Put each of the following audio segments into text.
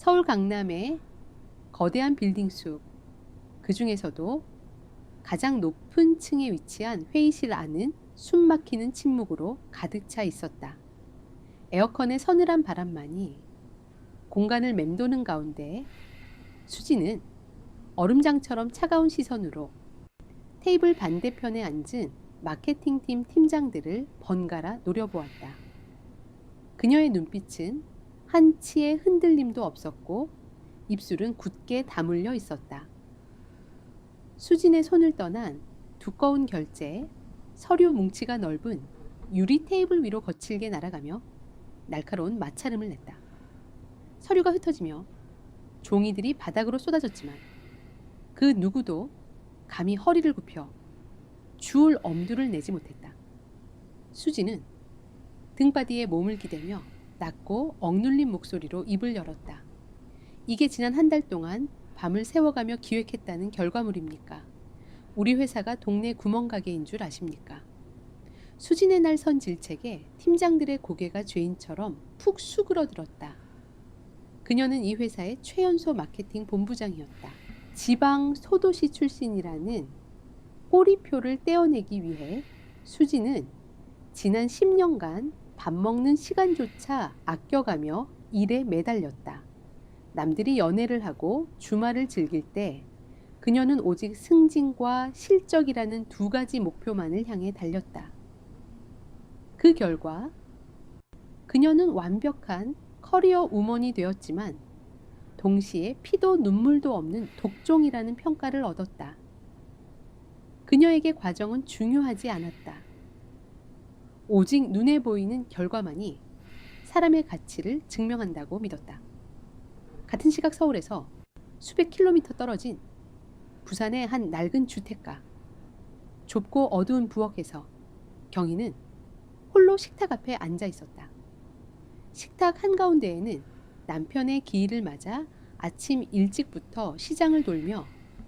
서울 강남의 거대한 빌딩 숲, 그 중에서도 가장 높은 층에 위치한 회의실 안은 숨막히는 침묵으로 가득 차 있었다. 에어컨의 서늘한 바람만이 공간을 맴도는 가운데 수지는 얼음장처럼 차가운 시선으로 테이블 반대편에 앉은 마케팅팀 팀장들을 번갈아 노려보았다. 그녀의 눈빛은 한치의 흔들림도 없었고 입술은 굳게 다물려 있었다. 수진의 손을 떠난 두꺼운 결제, 서류 뭉치가 넓은 유리 테이블 위로 거칠게 날아가며 날카로운 마찰음을 냈다. 서류가 흩어지며 종이들이 바닥으로 쏟아졌지만 그 누구도 감히 허리를 굽혀 주울 엄두를 내지 못했다. 수지는 등바디에 몸을 기대며 낮고 억눌린 목소리로 입을 열었다. 이게 지난 한 달 동안 밤을 새워가며 기획했다는 결과물입니까? 우리 회사가 동네 구멍가게인 줄 아십니까? 수진의 날 선 질책에 팀장들의 고개가 죄인처럼 푹 수그러들었다. 그녀는 이 회사의 최연소 마케팅 본부장이었다. 지방 소도시 출신이라는 꼬리표를 떼어내기 위해 수진은 지난 10년간 밥 먹는 시간조차 아껴가며 일에 매달렸다. 남들이 연애를 하고 주말을 즐길 때 그녀는 오직 승진과 실적이라는 두 가지 목표만을 향해 달렸다. 그 결과 그녀는 완벽한 커리어 우먼이 되었지만 동시에 피도 눈물도 없는 독종이라는 평가를 얻었다. 그녀에게 과정은 중요하지 않았다. 오직 눈에 보이는 결과만이 사람의 가치를 증명한다고 믿었다. 같은 시각 서울에서 수백 킬로미터 떨어진 부산의 한 낡은 주택가. 좁고 어두운 부엌에서 경희는 홀로 식탁 앞에 앉아 있었다. 식탁 한가운데에는 남편의 기일을 맞아 아침 일찍부터 시장을 돌며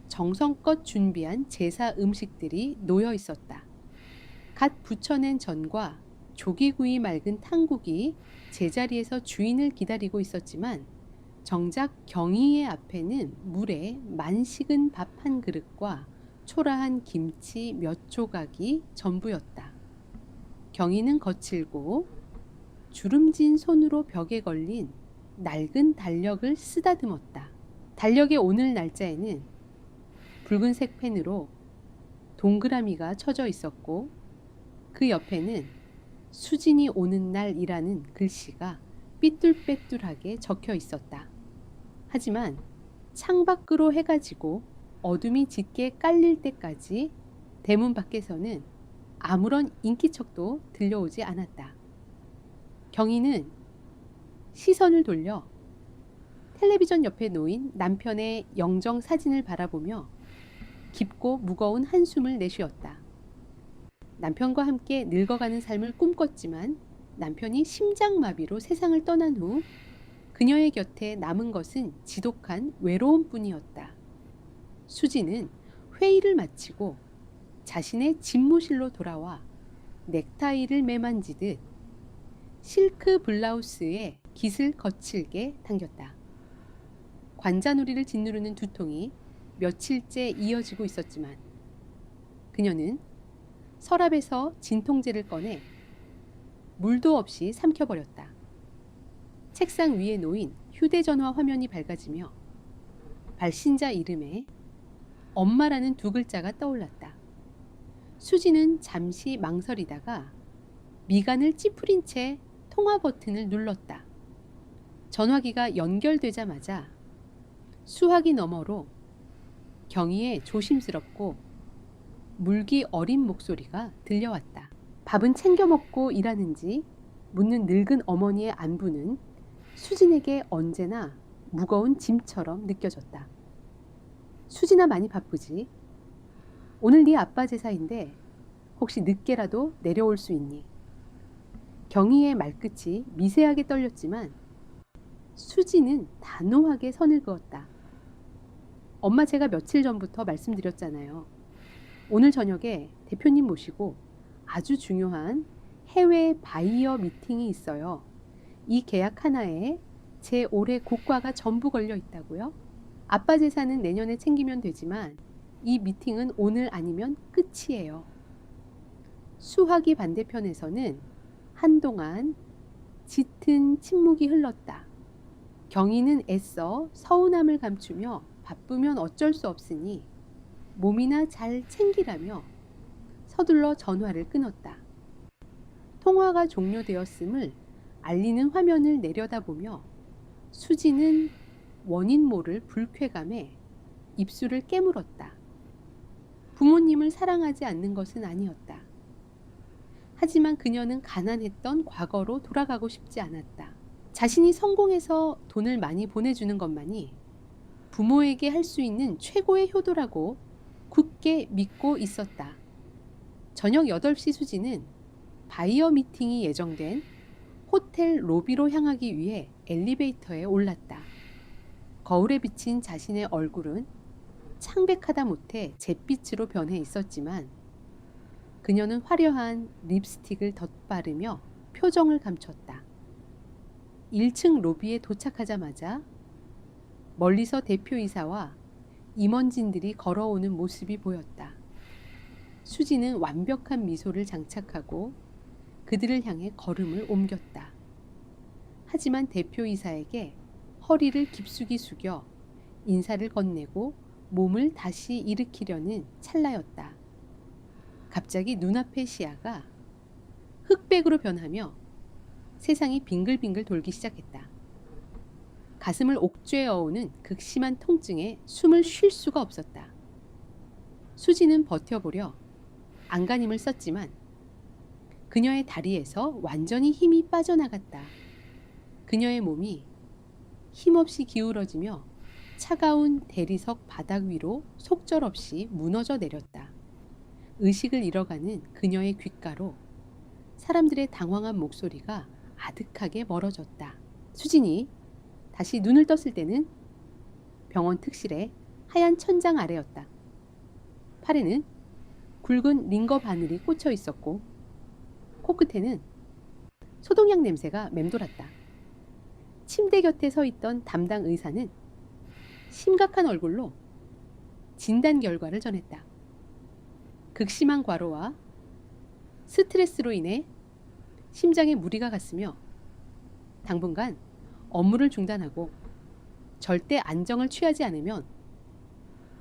정성껏 준비한 제사 음식들이 놓여 있었다. 갓 부쳐낸 전과 조기구이 맑은 탕국이 제자리에서 주인을 기다리고 있었지만 정작 경희의 앞에는 물에 만식은 밥 한 그릇과 초라한 김치 몇 조각이 전부였다. 경희는 거칠고 주름진 손으로 벽에 걸린 낡은 달력을 쓰다듬었다. 달력의 오늘 날짜에는 붉은색 펜으로 동그라미가 쳐져 있었고 그 옆에는 수진이 오는 날이라는 글씨가 삐뚤빼뚤하게 적혀 있었다. 하지만 창밖으로 해가 지고 어둠이 짙게 깔릴 때까지 대문 밖에서는 아무런 인기척도 들려오지 않았다. 경희는 시선을 돌려 텔레비전 옆에 놓인 남편의 영정 사진을 바라보며 깊고 무거운 한숨을 내쉬었다. 남편과 함께 늙어가는 삶을 꿈꿨지만 남편이 심장마비로 세상을 떠난 후 그녀의 곁에 남은 것은 지독한 외로움뿐이었다. 수지는 회의를 마치고 자신의 집무실로 돌아와 넥타이를 매만지듯 실크 블라우스에 깃을 거칠게 당겼다. 관자놀이를 짓누르는 두통이 며칠째 이어지고 있었지만 그녀는 서랍에서 진통제를 꺼내 물도 없이 삼켜버렸다. 책상 위에 놓인 휴대전화 화면이 밝아지며 발신자 이름에 엄마라는 두 글자가 떠올랐다. 수지는 잠시 망설이다가 미간을 찌푸린 채 통화 버튼을 눌렀다. 전화기가 연결되자마자 수화기 너머로 경희의 조심스럽고 물기 어린 목소리가 들려왔다. 밥은 챙겨 먹고 일하는지 묻는 늙은 어머니의 안부는 수진에게 언제나 무거운 짐처럼 느껴졌다. 수진아 많이 바쁘지? 오늘 네 아빠 제사인데 혹시 늦게라도 내려올 수 있니? 경희의 말끝이 미세하게 떨렸지만 수지는 단호하게 선을 그었다. 엄마 제가 며칠 전부터 말씀드렸잖아요. 오늘 저녁에 대표님 모시고 아주 중요한 해외 바이어 미팅이 있어요. 이 계약 하나에 제 올해 고과가 전부 걸려 있다고요? 아빠 재산은 내년에 챙기면 되지만 이 미팅은 오늘 아니면 끝이에요. 수화기 반대편에서는 한동안 짙은 침묵이 흘렀다. 경희는 애써 서운함을 감추며 바쁘면 어쩔 수 없으니 몸이나 잘 챙기라며 서둘러 전화를 끊었다. 통화가 종료되었음을 알리는 화면을 내려다보며 수지는 원인 모를 불쾌감에 입술을 깨물었다. 부모님을 사랑하지 않는 것은 아니었다. 하지만 그녀는 가난했던 과거로 돌아가고 싶지 않았다. 자신이 성공해서 돈을 많이 보내주는 것만이 부모에게 할 수 있는 최고의 효도라고 굳게 믿고 있었다. 저녁 8시 수지는 바이어 미팅이 예정된 호텔 로비로 향하기 위해 엘리베이터에 올랐다. 거울에 비친 자신의 얼굴은 창백하다 못해 잿빛으로 변해 있었지만 그녀는 화려한 립스틱을 덧바르며 표정을 감췄다. 1층 로비에 도착하자마자 멀리서 대표이사와 임원진들이 걸어오는 모습이 보였다. 수지는 완벽한 미소를 장착하고 그들을 향해 걸음을 옮겼다. 하지만 대표이사에게 허리를 깊숙이 숙여 인사를 건네고 몸을 다시 일으키려는 찰나였다. 갑자기 눈앞의 시야가 흑백으로 변하며 세상이 빙글빙글 돌기 시작했다. 가슴을 옥죄어오는 극심한 통증에 숨을 쉴 수가 없었다. 수지는 버텨보려 안간힘을 썼지만 그녀의 다리에서 완전히 힘이 빠져나갔다. 그녀의 몸이 힘없이 기울어지며 차가운 대리석 바닥 위로 속절없이 무너져 내렸다. 의식을 잃어가는 그녀의 귓가로 사람들의 당황한 목소리가 아득하게 멀어졌다. 수진이 다시 눈을 떴을 때는 병원 특실의 하얀 천장 아래였다. 팔에는 굵은 링거 바늘이 꽂혀 있었고 코끝에는 소독약 냄새가 맴돌았다. 침대 곁에 서 있던 담당 의사는 심각한 얼굴로 진단 결과를 전했다. 극심한 과로와 스트레스로 인해 심장에 무리가 갔으며 당분간 업무를 중단하고 절대 안정을 취하지 않으면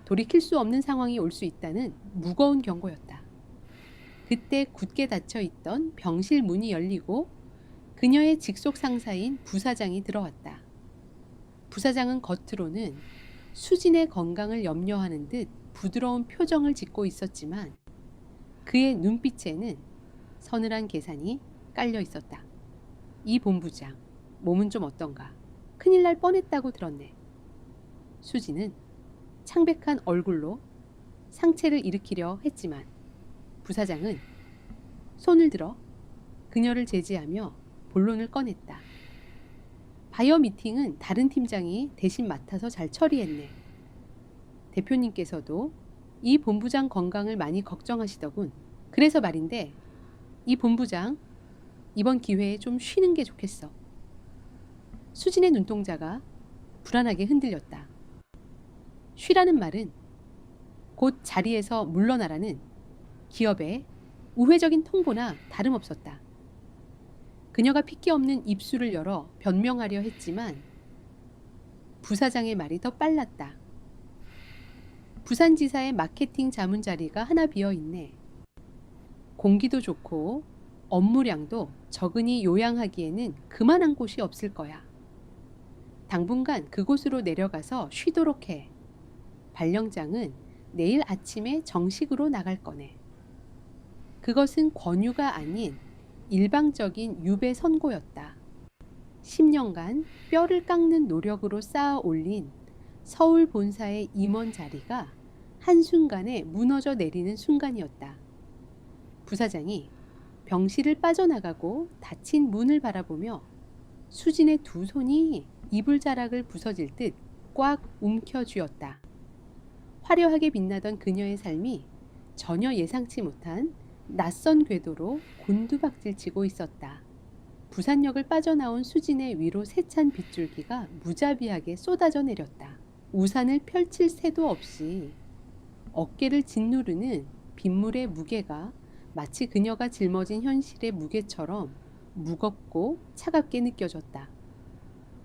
돌이킬 수 없는 상황이 올 수 있다는 무거운 경고였다. 그때 굳게 닫혀 있던 병실 문이 열리고 그녀의 직속 상사인 부사장이 들어왔다. 부사장은 겉으로는 수진의 건강을 염려하는 듯 부드러운 표정을 짓고 있었지만 그의 눈빛에는 서늘한 계산이 깔려 있었다. 이 본부장, 몸은 좀 어떤가? 큰일 날 뻔했다고 들었네. 수지는 창백한 얼굴로 상체를 일으키려 했지만 부사장은 손을 들어 그녀를 제지하며 본론을 꺼냈다. 바이어 미팅은 다른 팀장이 대신 맡아서 잘 처리했네. 대표님께서도 이 본부장 건강을 많이 걱정하시더군. 그래서 말인데 이 본부장 이번 기회에 좀 쉬는 게 좋겠어. 수진의 눈동자가 불안하게 흔들렸다. 쉬라는 말은 곧 자리에서 물러나라는 기업의 우회적인 통보나 다름없었다. 그녀가 핏기 없는 입술을 열어 변명하려 했지만 부사장의 말이 더 빨랐다. 부산지사의 마케팅 자문 자리가 하나 비어 있네. 공기도 좋고 업무량도 적으니 요양하기에는 그만한 곳이 없을 거야. 당분간 그곳으로 내려가서 쉬도록 해. 발령장은 내일 아침에 정식으로 나갈 거네. 그것은 권유가 아닌 일방적인 유배 선고였다. 10년간 뼈를 깎는 노력으로 쌓아 올린 서울 본사의 임원 자리가 한순간에 무너져 내리는 순간이었다. 부사장이 병실을 빠져나가고 닫힌 문을 바라보며 수진의 두 손이 이불자락을 부서질 듯 꽉 움켜쥐었다. 화려하게 빛나던 그녀의 삶이 전혀 예상치 못한 낯선 궤도로 곤두박질치고 있었다. 부산역을 빠져나온 수진의 위로 세찬 빗줄기가 무자비하게 쏟아져 내렸다. 우산을 펼칠 새도 없이 어깨를 짓누르는 빗물의 무게가 마치 그녀가 짊어진 현실의 무게처럼 무겁고 차갑게 느껴졌다.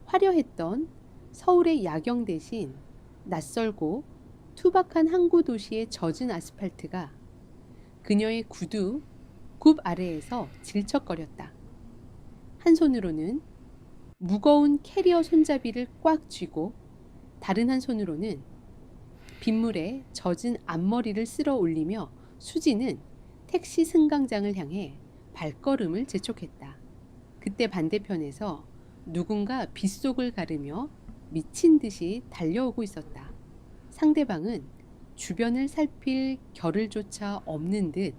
화려했던 서울의 야경 대신 낯설고 투박한 항구 도시의 젖은 아스팔트가 그녀의 구두 굽 아래에서 질척거렸다. 한 손으로는 무거운 캐리어 손잡이를 꽉 쥐고 다른 한 손으로는 빗물에 젖은 앞머리를 쓸어 올리며 수지는 택시 승강장을 향해 발걸음을 재촉했다. 그때 반대편에서 누군가 빗속을 가르며 미친 듯이 달려오고 있었다. 상대방은 주변을 살필 겨를조차 없는 듯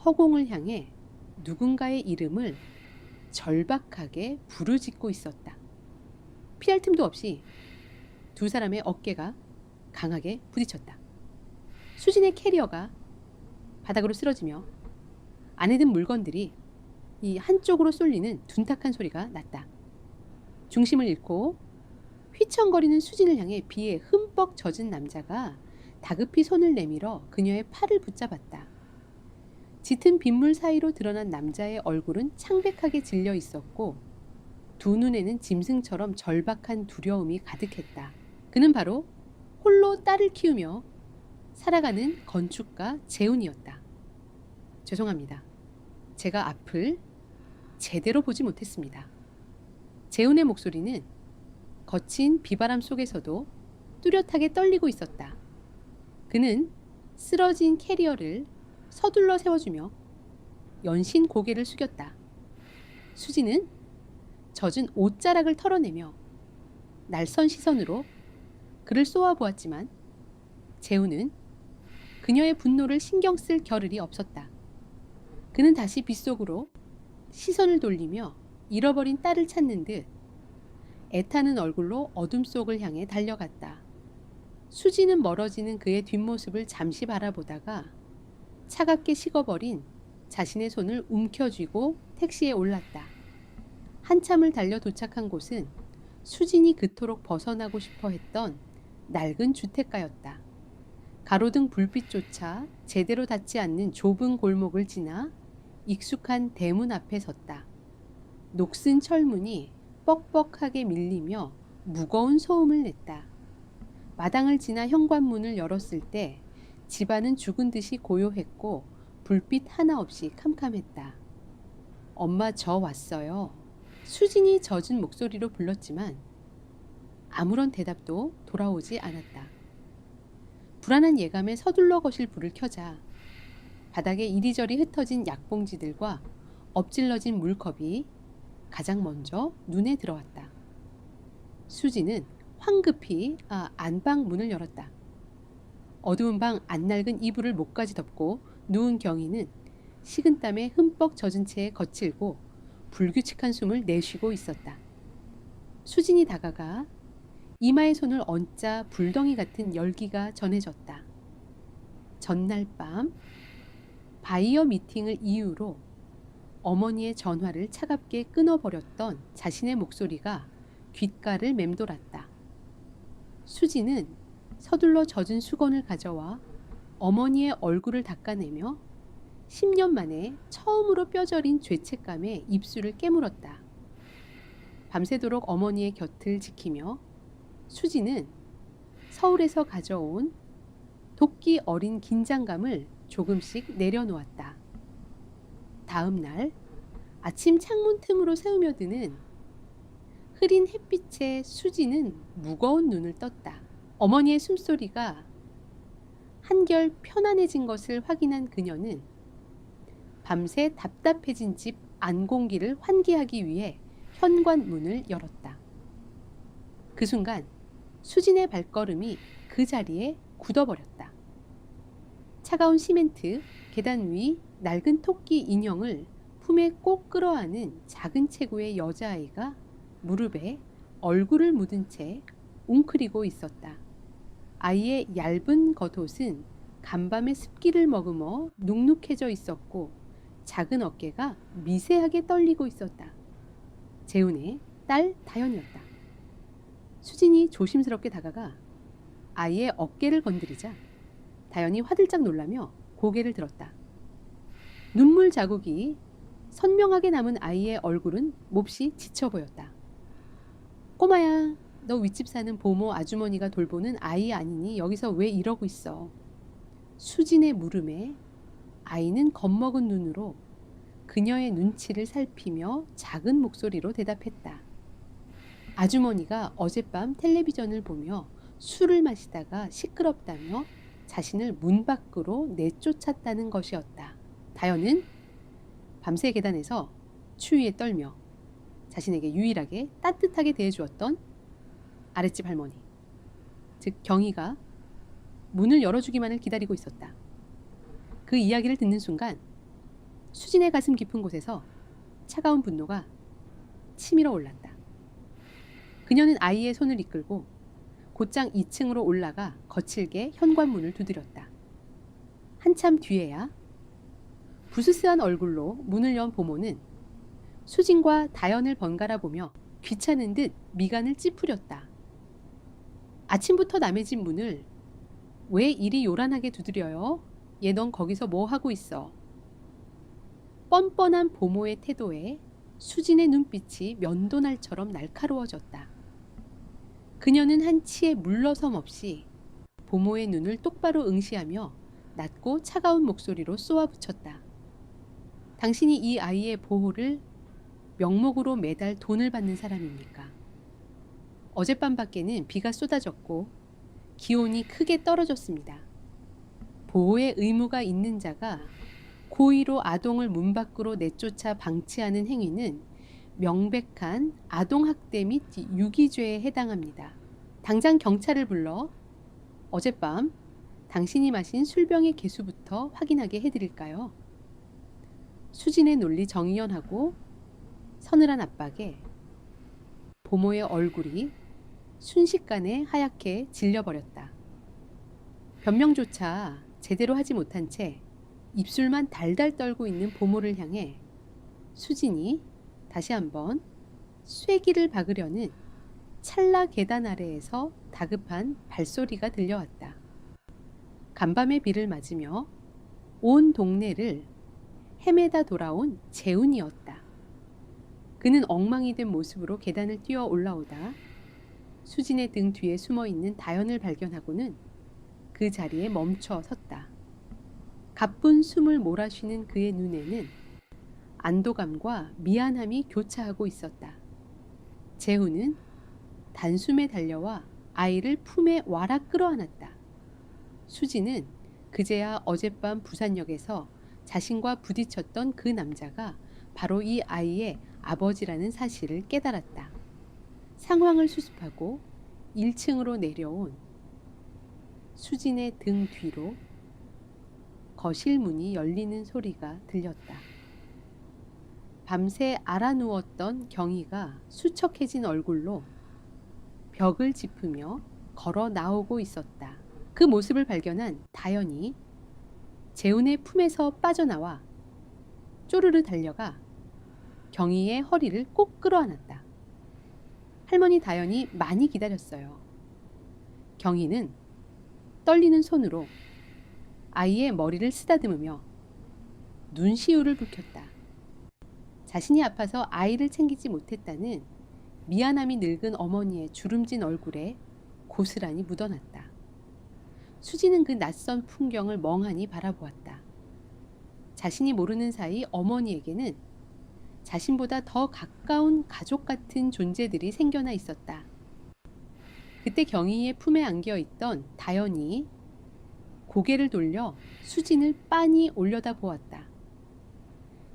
허공을 향해 누군가의 이름을 절박하게 부르짖고 있었다. 피할 틈도 없이 두 사람의 어깨가 강하게 부딪혔다. 수진의 캐리어가 바닥으로 쓰러지며 안에 든 물건들이 이 한쪽으로 쏠리는 둔탁한 소리가 났다. 중심을 잃고 휘청거리는 수진을 향해 비에 흠뻑 젖은 남자가 다급히 손을 내밀어 그녀의 팔을 붙잡았다. 짙은 빗물 사이로 드러난 남자의 얼굴은 창백하게 질려 있었고 두 눈에는 짐승처럼 절박한 두려움이 가득했다. 그는 바로 홀로 딸을 키우며 살아가는 건축가 재훈이었다. 죄송합니다. 제가 앞을 제대로 보지 못했습니다. 재훈의 목소리는 거친 비바람 속에서도 뚜렷하게 떨리고 있었다. 그는 쓰러진 캐리어를 서둘러 세워주며 연신 고개를 숙였다. 수지는 젖은 옷자락을 털어내며 날선 시선으로 그를 쏘아보았지만 재훈은 그녀의 분노를 신경 쓸 겨를이 없었다. 그는 다시 빗속으로 시선을 돌리며 잃어버린 딸을 찾는 듯 애타는 얼굴로 어둠 속을 향해 달려갔다. 수지는 멀어지는 그의 뒷모습을 잠시 바라보다가 차갑게 식어버린 자신의 손을 움켜쥐고 택시에 올랐다. 한참을 달려 도착한 곳은 수진이 그토록 벗어나고 싶어 했던 낡은 주택가였다. 가로등 불빛조차 제대로 닿지 않는 좁은 골목을 지나 익숙한 대문 앞에 섰다. 녹슨 철문이 뻑뻑하게 밀리며 무거운 소음을 냈다. 마당을 지나 현관문을 열었을 때 집안은 죽은 듯이 고요했고 불빛 하나 없이 캄캄했다. 엄마 저 왔어요. 수진이 젖은 목소리로 불렀지만 아무런 대답도 돌아오지 않았다. 불안한 예감에 서둘러 거실 불을 켜자 바닥에 이리저리 흩어진 약봉지들과 엎질러진 물컵이 가장 먼저 눈에 들어왔다. 수지는 황급히 안방 문을 열었다. 어두운 방 안낡은 이불을 목까지 덮고 누운 경이는 식은땀에 흠뻑 젖은 채에 거칠고 불규칙한 숨을 내쉬고 있었다. 수진이 다가가 이마에 손을 얹자 불덩이 같은 열기가 전해졌다. 전날 밤 바이어 미팅을 이유로 어머니의 전화를 차갑게 끊어버렸던 자신의 목소리가 귓가를 맴돌았다. 수지는 서둘러 젖은 수건을 가져와 어머니의 얼굴을 닦아내며 10년 만에 처음으로 뼈저린 죄책감에 입술을 깨물었다. 밤새도록 어머니의 곁을 지키며 수지는 서울에서 가져온 도끼 어린 긴장감을 조금씩 내려놓았다. 다음 날 아침 창문 틈으로 새우며드는 흐린 햇빛에 수지는 무거운 눈을 떴다. 어머니의 숨소리가 한결 편안해진 것을 확인한 그녀는 밤새 답답해진 집 안공기를 환기하기 위해 현관문을 열었다. 그 순간 수진의 발걸음이 그 자리에 굳어버렸다. 차가운 시멘트, 계단 위 낡은 토끼 인형을 품에 꼭 끌어안은 작은 체구의 여자아이가 무릎에 얼굴을 묻은 채 웅크리고 있었다. 아이의 얇은 겉옷은 간밤의 습기를 머금어 눅눅해져 있었고 작은 어깨가 미세하게 떨리고 있었다. 재훈의 딸 다현이었다. 수진이 조심스럽게 다가가 아이의 어깨를 건드리자 다현이 화들짝 놀라며 고개를 들었다. 눈물 자국이 선명하게 남은 아이의 얼굴은 몹시 지쳐 보였다. 꼬마야, 너 윗집 사는 보모 아주머니가 돌보는 아이 아니니 여기서 왜 이러고 있어? 수진의 물음에 아이는 겁먹은 눈으로 그녀의 눈치를 살피며 작은 목소리로 대답했다. 아주머니가 어젯밤 텔레비전을 보며 술을 마시다가 시끄럽다며 자신을 문 밖으로 내쫓았다는 것이었다. 다현은 밤새 계단에서 추위에 떨며 자신에게 유일하게 따뜻하게 대해주었던 아랫집 할머니, 즉 경희가 문을 열어주기만을 기다리고 있었다. 그 이야기를 듣는 순간 수진의 가슴 깊은 곳에서 차가운 분노가 치밀어 올랐다. 그녀는 아이의 손을 이끌고 곧장 2층으로 올라가 거칠게 현관문을 두드렸다. 한참 뒤에야 부스스한 얼굴로 문을 연 보모는 수진과 다현을 번갈아 보며 귀찮은 듯 미간을 찌푸렸다. 아침부터 남의 집 문을 왜 이리 요란하게 두드려요? 얘 넌 거기서 뭐 하고 있어? 뻔뻔한 보모의 태도에 수진의 눈빛이 면도날처럼 날카로워졌다. 그녀는 한치의 물러섬 없이 보모의 눈을 똑바로 응시하며 낮고 차가운 목소리로 쏘아붙였다. 당신이 이 아이의 보호를 명목으로 매달 돈을 받는 사람입니까? 어젯밤 밖에는 비가 쏟아졌고 기온이 크게 떨어졌습니다. 보호의 의무가 있는 자가 고의로 아동을 문 밖으로 내쫓아 방치하는 행위는 명백한 아동학대 및 유기죄에 해당합니다. 당장 경찰을 불러 어젯밤 당신이 마신 술병의 개수부터 확인하게 해드릴까요? 수진의 논리 정의연하고 서늘한 압박에 보모의 얼굴이 순식간에 하얗게 질려버렸다. 변명조차 제대로 하지 못한 채 입술만 달달 떨고 있는 보모를 향해 수진이 다시 한번 쐐기를 박으려는 찰나 계단 아래에서 다급한 발소리가 들려왔다. 간밤의 비를 맞으며 온 동네를 헤매다 돌아온 재훈이었다. 그는 엉망이 된 모습으로 계단을 뛰어 올라오다 수진의 등 뒤에 숨어있는 다현을 발견하고는 그 자리에 멈춰 섰다. 가쁜 숨을 몰아쉬는 그의 눈에는 안도감과 미안함이 교차하고 있었다. 재훈은 단숨에 달려와 아이를 품에 와락 끌어안았다. 수진은 그제야 어젯밤 부산역에서 자신과 부딪혔던 그 남자가 바로 이 아이의 아버지라는 사실을 깨달았다. 상황을 수습하고 1층으로 내려온 수진의 등 뒤로 거실 문이 열리는 소리가 들렸다. 밤새 알아누웠던 경희가 수척해진 얼굴로 벽을 짚으며 걸어 나오고 있었다. 그 모습을 발견한 다현이 재훈의 품에서 빠져나와 쪼르르 달려가 경희의 허리를 꼭 끌어안았다. 할머니 다현이 많이 기다렸어요. 경희는 떨리는 손으로 아이의 머리를 쓰다듬으며 눈시울을 붉혔다. 자신이 아파서 아이를 챙기지 못했다는 미안함이 늙은 어머니의 주름진 얼굴에 고스란히 묻어났다. 수지는 그 낯선 풍경을 멍하니 바라보았다. 자신이 모르는 사이 어머니에게는 자신보다 더 가까운 가족 같은 존재들이 생겨나 있었다. 그때 경희의 품에 안겨 있던 다현이 고개를 돌려 수진을 빤히 올려다 보았다.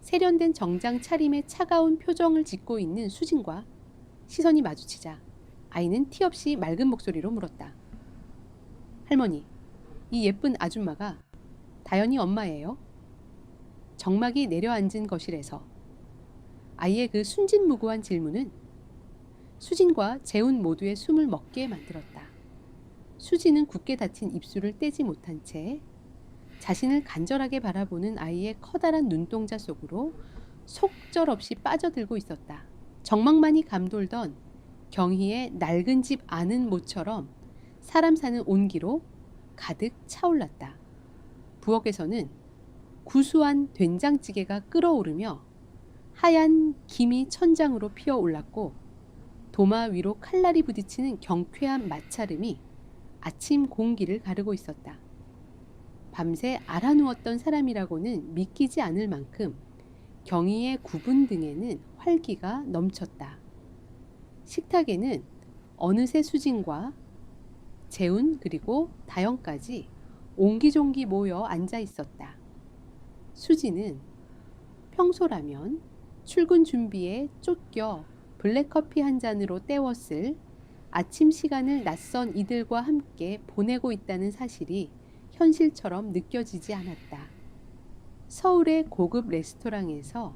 세련된 정장 차림의 차가운 표정을 짓고 있는 수진과 시선이 마주치자 아이는 티 없이 맑은 목소리로 물었다. 할머니, 이 예쁜 아줌마가 다현이 엄마예요? 정막이 내려앉은 거실에서 아이의 그 순진무구한 질문은 수진과 재훈 모두의 숨을 먹게 만들었다. 수진은 굳게 닫힌 입술을 떼지 못한 채 자신을 간절하게 바라보는 아이의 커다란 눈동자 속으로 속절없이 빠져들고 있었다. 정막만이 감돌던 경희의 낡은 집 아는 모처럼 사람 사는 온기로 가득 차올랐다. 부엌에서는 구수한 된장찌개가 끓어오르며 하얀 김이 천장으로 피어올랐고 도마 위로 칼날이 부딪히는 경쾌한 마찰음이 아침 공기를 가르고 있었다. 밤새 알아누웠던 사람이라고는 믿기지 않을 만큼 경희의 구분 등에는 활기가 넘쳤다. 식탁에는 어느새 수진과 재훈 그리고 다영까지 옹기종기 모여 앉아 있었다. 수진은 평소라면 출근 준비에 쫓겨 블랙커피 한 잔으로 때웠을 아침 시간을 낯선 이들과 함께 보내고 있다는 사실이 현실처럼 느껴지지 않았다. 서울의 고급 레스토랑에서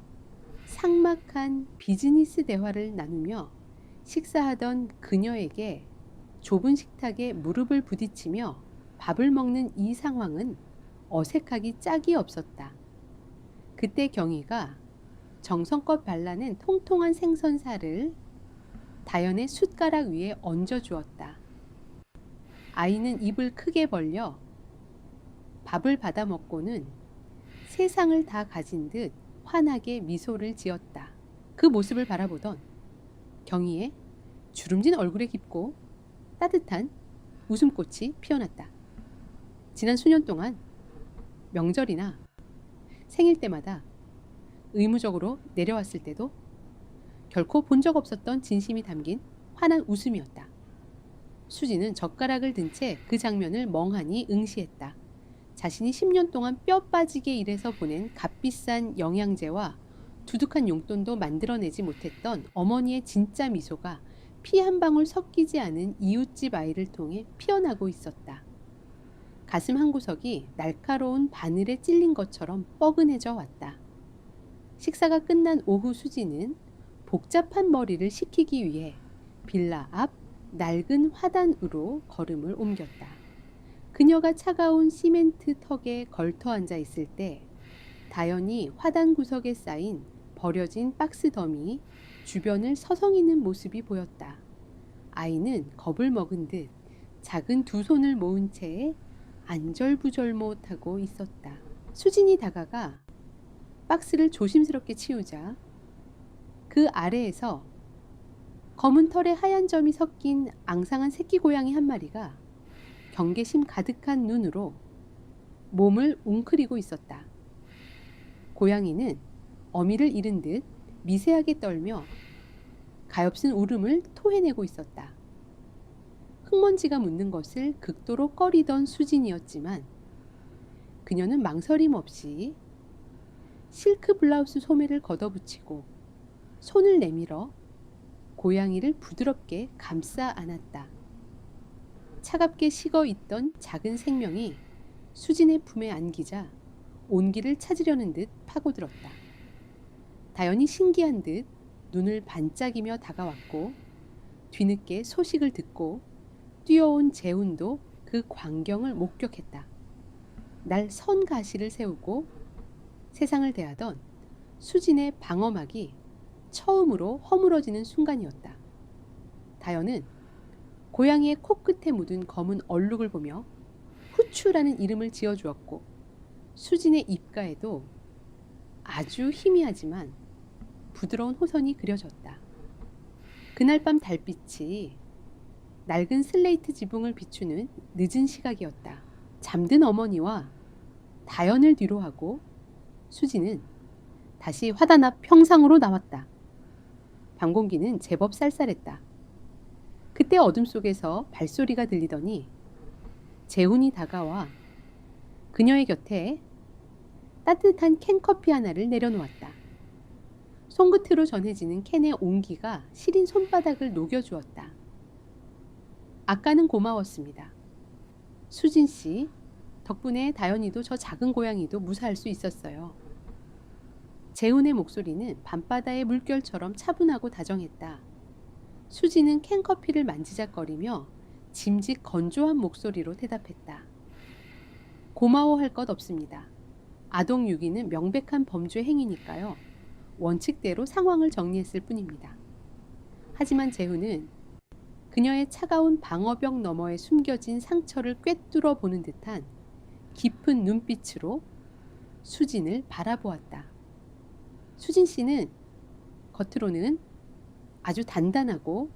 삭막한 비즈니스 대화를 나누며 식사하던 그녀에게 좁은 식탁에 무릎을 부딪히며 밥을 먹는 이 상황은 어색하기 짝이 없었다. 그때 경희가 정성껏 발라낸 통통한 생선살을 다연의 숟가락 위에 얹어주었다. 아이는 입을 크게 벌려 밥을 받아 먹고는 세상을 다 가진 듯 환하게 미소를 지었다. 그 모습을 바라보던 경희의 주름진 얼굴에 깊고 따뜻한 웃음꽃이 피어났다. 지난 수년 동안 명절이나 생일 때마다 의무적으로 내려왔을 때도 결코 본 적 없었던 진심이 담긴 환한 웃음이었다. 수지는 젓가락을 든 채 그 장면을 멍하니 응시했다. 자신이 10년 동안 뼈 빠지게 일해서 보낸 값비싼 영양제와 두둑한 용돈도 만들어내지 못했던 어머니의 진짜 미소가 피 한 방울 섞이지 않은 이웃집 아이를 통해 피어나고 있었다. 가슴 한 구석이 날카로운 바늘에 찔린 것처럼 뻐근해져 왔다. 식사가 끝난 오후 수지는 복잡한 머리를 식히기 위해 빌라 앞 낡은 화단으로 걸음을 옮겼다. 그녀가 차가운 시멘트 턱에 걸터 앉아 있을 때 다연이 화단 구석에 쌓인 버려진 박스 더미 주변을 서성이는 모습이 보였다. 아이는 겁을 먹은 듯 작은 두 손을 모은 채 안절부절못하고 있었다. 수진이 다가가 박스를 조심스럽게 치우자 그 아래에서 검은 털에 하얀 점이 섞인 앙상한 새끼 고양이 한 마리가 경계심 가득한 눈으로 몸을 웅크리고 있었다. 고양이는 어미를 잃은 듯 미세하게 떨며 가엾은 울음을 토해내고 있었다. 흙먼지가 묻는 것을 극도로 꺼리던 수진이었지만 그녀는 망설임 없이 실크 블라우스 소매를 걷어붙이고 손을 내밀어 고양이를 부드럽게 감싸 안았다. 차갑게 식어 있던 작은 생명이 수진의 품에 안기자 온기를 찾으려는 듯 파고들었다. 다연이 신기한 듯 눈을 반짝이며 다가왔고 뒤늦게 소식을 듣고 뛰어온 재훈도 그 광경을 목격했다. 날 선 가시를 세우고 세상을 대하던 수진의 방어막이 처음으로 허물어지는 순간이었다. 다연은 고양이의 코끝에 묻은 검은 얼룩을 보며 후추라는 이름을 지어주었고 수진의 입가에도 아주 희미하지만 부드러운 호선이 그려졌다. 그날 밤 달빛이 낡은 슬레이트 지붕을 비추는 늦은 시각이었다. 잠든 어머니와 다연을 뒤로하고 수진은 다시 화단 앞 평상으로 나왔다. 밤 공기는 제법 쌀쌀했다. 그때 어둠 속에서 발소리가 들리더니 재훈이 다가와 그녀의 곁에 따뜻한 캔커피 하나를 내려놓았다. 손끝으로 전해지는 캔의 온기가 시린 손바닥을 녹여주었다. 아까는 고마웠습니다. 수진 씨, 덕분에 다연이도 저 작은 고양이도 무사할 수 있었어요. 재훈의 목소리는 밤바다의 물결처럼 차분하고 다정했다. 수지는 캔커피를 만지작거리며 짐짓 건조한 목소리로 대답했다. 고마워할 것 없습니다. 아동 유기는 명백한 범죄 행위니까요. 원칙대로 상황을 정리했을 뿐입니다. 하지만 재훈은 그녀의 차가운 방어벽 너머에 숨겨진 상처를 꿰뚫어 보는 듯한 깊은 눈빛으로 수진을 바라보았다. 수진 씨는 겉으로는 아주 단단하고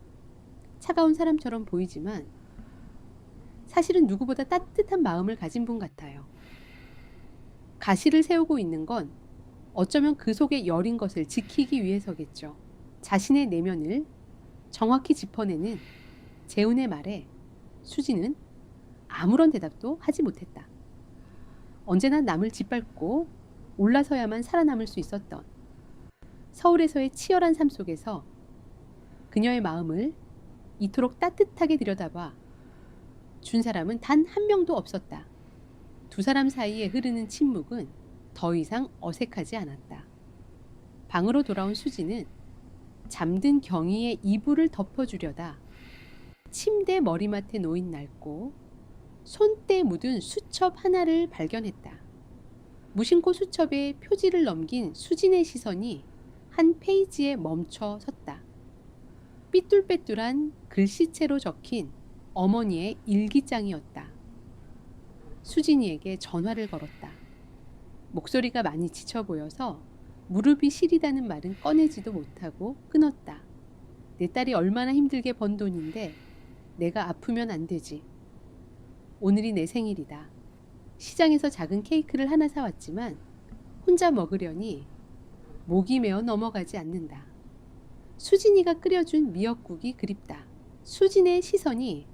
차가운 사람처럼 보이지만 사실은 누구보다 따뜻한 마음을 가진 분 같아요. 가시를 세우고 있는 건 어쩌면 그 속에 여린 것을 지키기 위해서겠죠. 자신의 내면을 정확히 짚어내는 재훈의 말에 수진은 아무런 대답도 하지 못했다. 언제나 남을 짓밟고 올라서야만 살아남을 수 있었던 서울에서의 치열한 삶 속에서 그녀의 마음을 이토록 따뜻하게 들여다봐 준 사람은 단 한 명도 없었다. 두 사람 사이에 흐르는 침묵은 더 이상 어색하지 않았다. 방으로 돌아온 수지는 잠든 경희의 이불을 덮어주려다 침대 머리맡에 놓인 낡고 손때 묻은 수첩 하나를 발견했다. 무심코 수첩에 표지를 넘긴 수진의 시선이 한 페이지에 멈춰 섰다. 삐뚤빼뚤한 글씨체로 적힌 어머니의 일기장이었다. 수진이에게 전화를 걸었다. 목소리가 많이 지쳐 보여서 무릎이 시리다는 말은 꺼내지도 못하고 끊었다. 내 딸이 얼마나 힘들게 번 돈인데 내가 아프면 안 되지. 오늘이 내 생일이다. 시장에서 작은 케이크를 하나 사왔지만 혼자 먹으려니 목이 메어 넘어가지 않는다. 수진이가 끓여준 미역국이 그립다. 수진의 시선이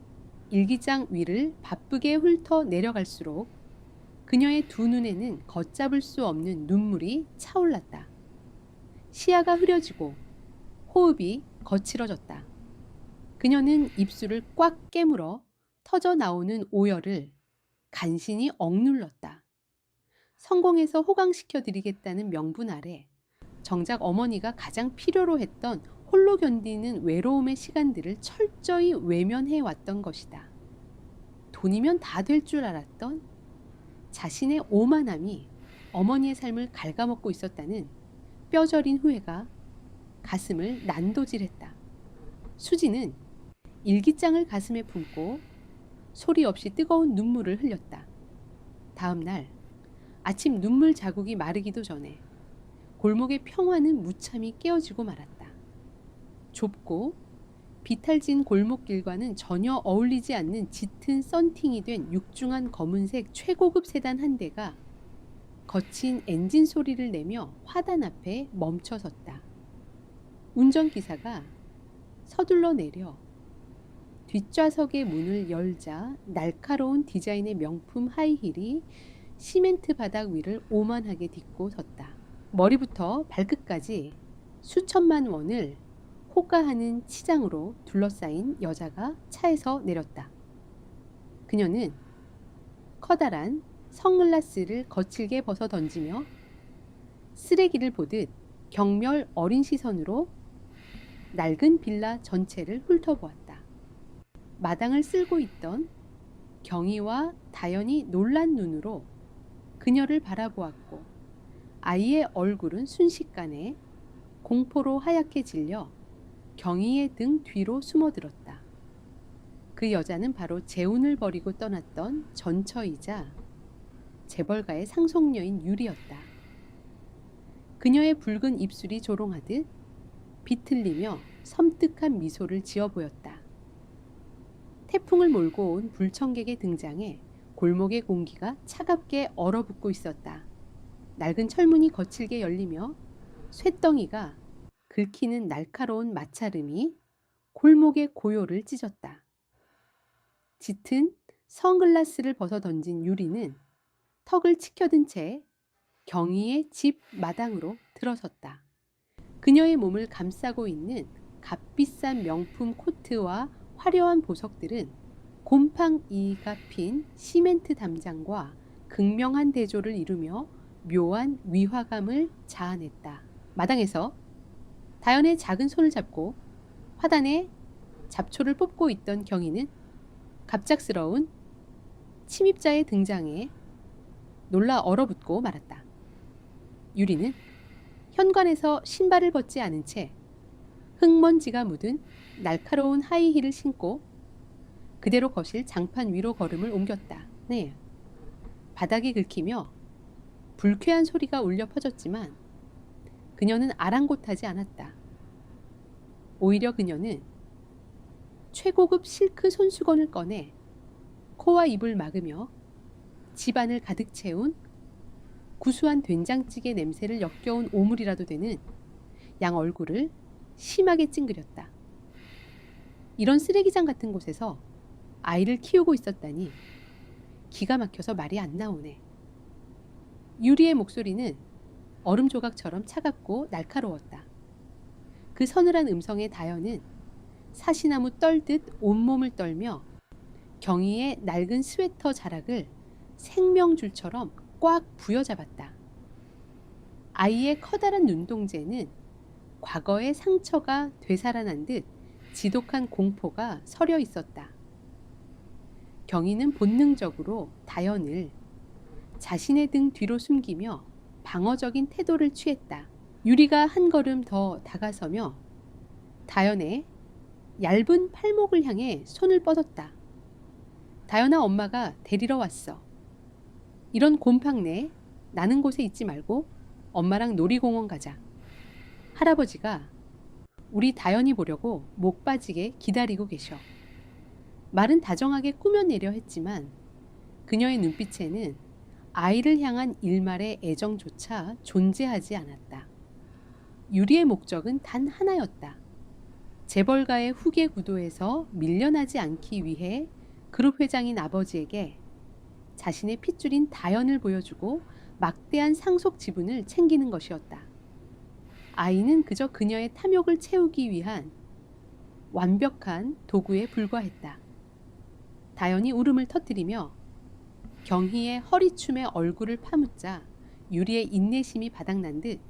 일기장 위를 바쁘게 훑어 내려갈수록 그녀의 두 눈에는 걷잡을 수 없는 눈물이 차올랐다. 시야가 흐려지고 호흡이 거칠어졌다. 그녀는 입술을 꽉 깨물어 터져 나오는 오열을 간신히 억눌렀다. 성공해서 호강시켜 드리겠다는 명분 아래 정작 어머니가 가장 필요로 했던 홀로 견디는 외로움의 시간들을 철저히 외면해 왔던 것이다. 돈이면 다 될 줄 알았던 자신의 오만함이 어머니의 삶을 갉아먹고 있었다는 뼈저린 후회가 가슴을 난도질했다. 수지는 일기장을 가슴에 품고 소리 없이 뜨거운 눈물을 흘렸다. 다음 날 아침 눈물 자국이 마르기도 전에 골목의 평화는 무참히 깨어지고 말았다. 좁고 비탈진 골목길과는 전혀 어울리지 않는 짙은 썬팅이 된 육중한 검은색 최고급 세단 한 대가 거친 엔진 소리를 내며 화단 앞에 멈춰섰다. 운전기사가 서둘러 내려 뒷좌석의 문을 열자 날카로운 디자인의 명품 하이힐이 시멘트 바닥 위를 오만하게 딛고 섰다. 머리부터 발끝까지 수천만 원을 호가하는 치장으로 둘러싸인 여자가 차에서 내렸다. 그녀는 커다란 선글라스를 거칠게 벗어 던지며 쓰레기를 보듯 경멸 어린 시선으로 낡은 빌라 전체를 훑어보았다. 마당을 쓸고 있던 경희와 다연이 놀란 눈으로 그녀를 바라보았고 아이의 얼굴은 순식간에 공포로 하얗게 질려 경희의 등 뒤로 숨어들었다. 그 여자는 바로 재혼을 버리고 떠났던 전처이자 재벌가의 상속녀인 유리였다. 그녀의 붉은 입술이 조롱하듯 비틀리며 섬뜩한 미소를 지어 보였다. 태풍을 몰고 온 불청객의 등장에 골목의 공기가 차갑게 얼어붙고 있었다. 낡은 철문이 거칠게 열리며 쇳덩이가 긁히는 날카로운 마찰음이 골목의 고요를 찢었다. 짙은 선글라스를 벗어 던진 유리는 턱을 치켜든 채 경희의 집 마당으로 들어섰다. 그녀의 몸을 감싸고 있는 값비싼 명품 코트와 화려한 보석들은 곰팡이가 핀 시멘트 담장과 극명한 대조를 이루며 묘한 위화감을 자아냈다. 마당에서 다연의 작은 손을 잡고 화단에 잡초를 뽑고 있던 경희는 갑작스러운 침입자의 등장에 놀라 얼어붙고 말았다. 유리는 현관에서 신발을 벗지 않은 채 흙먼지가 묻은 날카로운 하이힐을 신고 그대로 거실 장판 위로 걸음을 옮겼다. 네. 바닥이 긁히며 불쾌한 소리가 울려 퍼졌지만 그녀는 아랑곳하지 않았다. 오히려 그녀는 최고급 실크 손수건을 꺼내 코와 입을 막으며 집안을 가득 채운 구수한 된장찌개 냄새를 역겨운 오물이라도 되는 양 얼굴을 심하게 찡그렸다. 이런 쓰레기장 같은 곳에서 아이를 키우고 있었다니 기가 막혀서 말이 안 나오네. 유리의 목소리는 얼음 조각처럼 차갑고 날카로웠다. 그 서늘한 음성의 다연은 사시나무 떨듯 온몸을 떨며 경희의 낡은 스웨터 자락을 생명줄처럼 꽉 부여잡았다. 아이의 커다란 눈동자에는 과거의 상처가 되살아난 듯 지독한 공포가 서려 있었다. 경희는 본능적으로 다연을 자신의 등 뒤로 숨기며 방어적인 태도를 취했다. 유리가 한 걸음 더 다가서며 다연의 얇은 팔목을 향해 손을 뻗었다. 다연아, 엄마가 데리러 왔어. 이런 곰팡내 나는 곳에 있지 말고 엄마랑 놀이공원 가자. 할아버지가 우리 다연이 보려고 목 빠지게 기다리고 계셔. 말은 다정하게 꾸며내려 했지만 그녀의 눈빛에는 아이를 향한 일말의 애정조차 존재하지 않았다. 유리의 목적은 단 하나였다. 재벌가의 후계 구도에서 밀려나지 않기 위해 그룹 회장인 아버지에게 자신의 핏줄인 다연을 보여주고 막대한 상속 지분을 챙기는 것이었다. 아이는 그저 그녀의 탐욕을 채우기 위한 완벽한 도구에 불과했다. 다연이 울음을 터뜨리며 경희의 허리춤에 얼굴을 파묻자 유리의 인내심이 바닥난 듯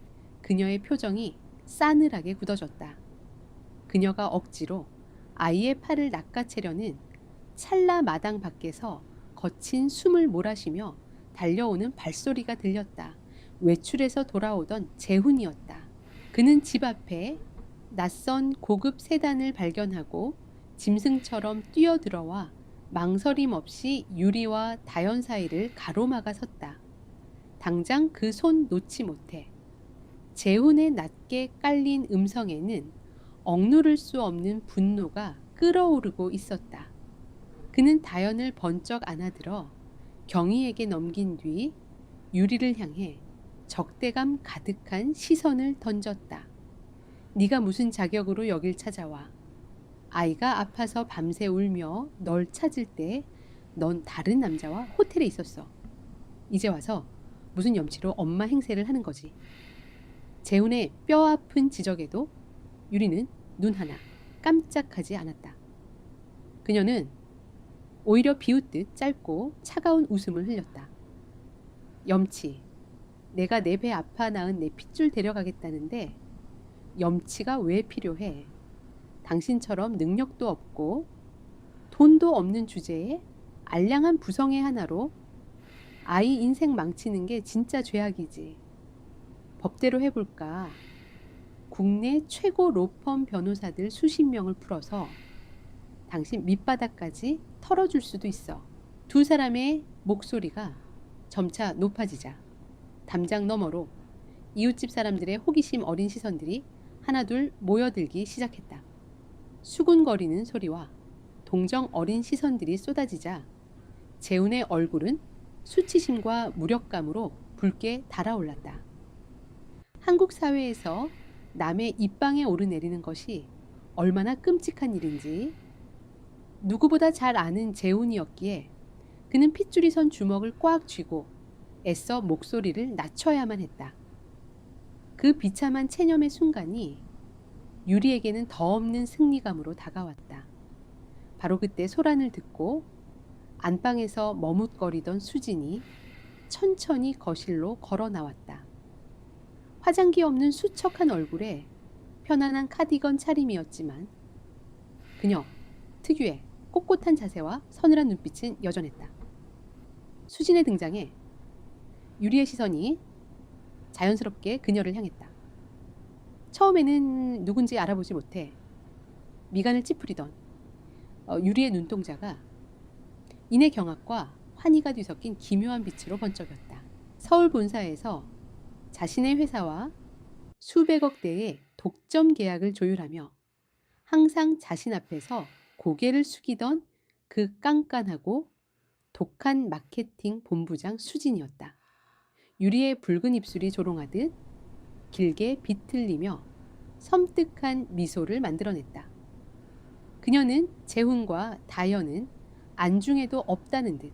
그녀의 표정이 싸늘하게 굳어졌다. 그녀가 억지로 아이의 팔을 낚아채려는 찰나 마당 밖에서 거친 숨을 몰아쉬며 달려오는 발소리가 들렸다. 외출에서 돌아오던 재훈이었다. 그는 집 앞에 낯선 고급 세단을 발견하고 짐승처럼 뛰어들어와 망설임 없이 유리와 다연 사이를 가로막아 섰다. 당장 그 손 놓지 못해. 재훈의 낮게 깔린 음성에는 억누를 수 없는 분노가 끓어오르고 있었다. 그는 다연을 번쩍 안아들어 경희에게 넘긴 뒤 유리를 향해 적대감 가득한 시선을 던졌다. 네가 무슨 자격으로 여길 찾아와. 아이가 아파서 밤새 울며 널 찾을 때 넌 다른 남자와 호텔에 있었어. 이제 와서 무슨 염치로 엄마 행세를 하는 거지. 재훈의 뼈아픈 지적에도 유리는 눈 하나 깜짝하지 않았다. 그녀는 오히려 비웃듯 짧고 차가운 웃음을 흘렸다. 염치, 내가 내 배 아파 낳은 내 핏줄 데려가겠다는데 염치가 왜 필요해? 당신처럼 능력도 없고 돈도 없는 주제에 알량한 부성애 하나로 아이 인생 망치는 게 진짜 죄악이지. 법대로 해볼까? 국내 최고 로펌 변호사들 수십 명을 풀어서 당신 밑바닥까지 털어줄 수도 있어. 두 사람의 목소리가 점차 높아지자 담장 너머로 이웃집 사람들의 호기심 어린 시선들이 하나둘 모여들기 시작했다. 수군거리는 소리와 동정 어린 시선들이 쏟아지자 재훈의 얼굴은 수치심과 무력감으로 붉게 달아올랐다. 한국 사회에서 남의 입방에 오르내리는 것이 얼마나 끔찍한 일인지 누구보다 잘 아는 재훈이었기에 그는 핏줄이 선 주먹을 꽉 쥐고 애써 목소리를 낮춰야만 했다. 그 비참한 체념의 순간이 유리에게는 더 없는 승리감으로 다가왔다. 바로 그때 소란을 듣고 안방에서 머뭇거리던 수진이 천천히 거실로 걸어 나왔다. 화장기 없는 수척한 얼굴에 편안한 카디건 차림이었지만 그녀 특유의 꼿꼿한 자세와 서늘한 눈빛은 여전했다. 수진의 등장에 유리의 시선이 자연스럽게 그녀를 향했다. 처음에는 누군지 알아보지 못해 미간을 찌푸리던 유리의 눈동자가 이내 경악과 환희가 뒤섞인 기묘한 빛으로 번쩍였다. 서울 본사에서 자신의 회사와 수백억 대의 독점 계약을 조율하며 항상 자신 앞에서 고개를 숙이던 그 깐깐하고 독한 마케팅 본부장 수진이었다. 유리의 붉은 입술이 조롱하듯 길게 비틀리며 섬뜩한 미소를 만들어냈다. 그녀는 재훈과 다현은 안중에도 없다는 듯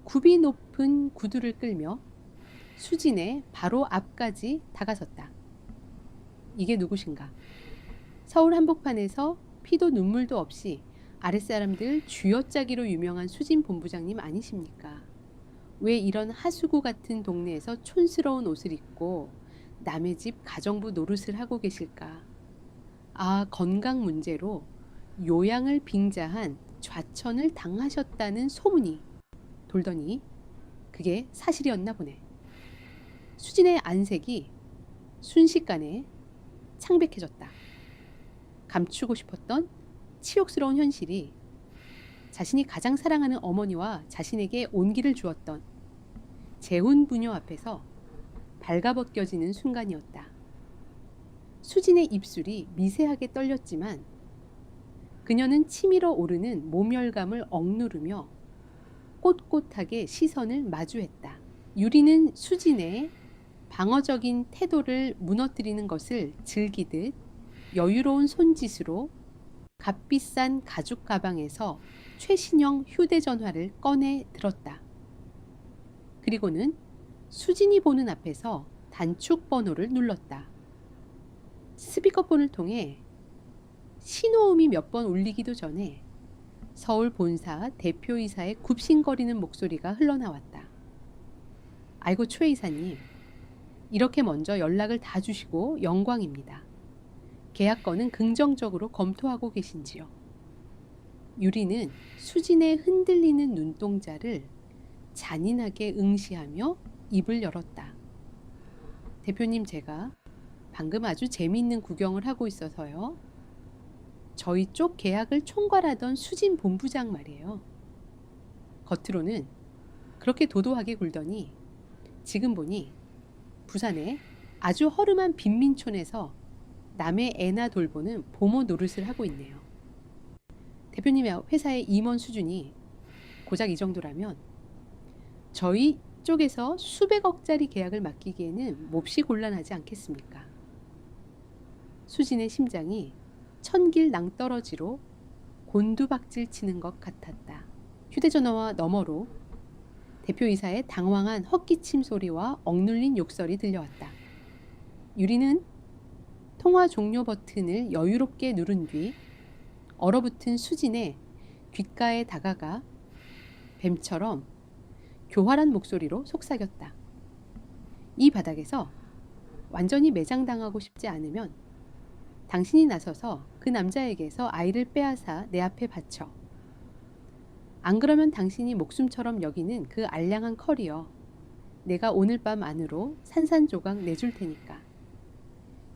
굽이 높은 구두를 끌며 수진의 바로 앞까지 다가섰다. 이게 누구신가? 서울 한복판에서 피도 눈물도 없이 아랫사람들 쥐어짜기로 유명한 수진 본부장님 아니십니까? 왜 이런 하수구 같은 동네에서 촌스러운 옷을 입고 남의 집 가정부 노릇을 하고 계실까? 아, 건강 문제로 요양을 빙자한 좌천을 당하셨다는 소문이 돌더니 그게 사실이었나 보네. 수진의 안색이 순식간에 창백해졌다. 감추고 싶었던 치욕스러운 현실이 자신이 가장 사랑하는 어머니와 자신에게 온기를 주었던 재혼 부녀 앞에서 발가벗겨지는 순간이었다. 수진의 입술이 미세하게 떨렸지만 그녀는 치밀어 오르는 모멸감을 억누르며 꼿꼿하게 시선을 마주했다. 유리는 수진의 방어적인 태도를 무너뜨리는 것을 즐기듯 여유로운 손짓으로 값비싼 가죽 가방에서 최신형 휴대전화를 꺼내 들었다. 그리고는 수진이 보는 앞에서 단축 번호를 눌렀다. 스피커폰을 통해 신호음이 몇 번 울리기도 전에 서울 본사 대표이사의 굽신거리는 목소리가 흘러나왔다. 아이고 최 이사님, 이렇게 먼저 연락을 다 주시고 영광입니다. 계약 건은 긍정적으로 검토하고 계신지요? 유리는 수진의 흔들리는 눈동자를 잔인하게 응시하며 입을 열었다. 대표님, 제가 방금 아주 재미있는 구경을 하고 있어서요. 저희 쪽 계약을 총괄하던 수진 본부장 말이에요. 겉으로는 그렇게 도도하게 굴더니 지금 보니 부산의 아주 허름한 빈민촌에서 남의 애나 돌보는 보모 노릇을 하고 있네요. 대표님의 회사의 임원 수준이 고작 이 정도라면 저희 쪽에서 수백억짜리 계약을 맡기기에는 몹시 곤란하지 않겠습니까? 수진의 심장이 천길 낭떠러지로 곤두박질 치는 것 같았다. 휴대전화와 너머로 대표이사의 당황한 헛기침 소리와 억눌린 욕설이 들려왔다. 유리는 통화 종료 버튼을 여유롭게 누른 뒤 얼어붙은 수진의 귓가에 다가가 뱀처럼 교활한 목소리로 속삭였다. 이 바닥에서 완전히 매장당하고 싶지 않으면 당신이 나서서 그 남자에게서 아이를 빼앗아 내 앞에 바쳐. 안 그러면 당신이 목숨처럼 여기는 그 알량한 커리어 내가 오늘 밤 안으로 산산조각 내줄 테니까.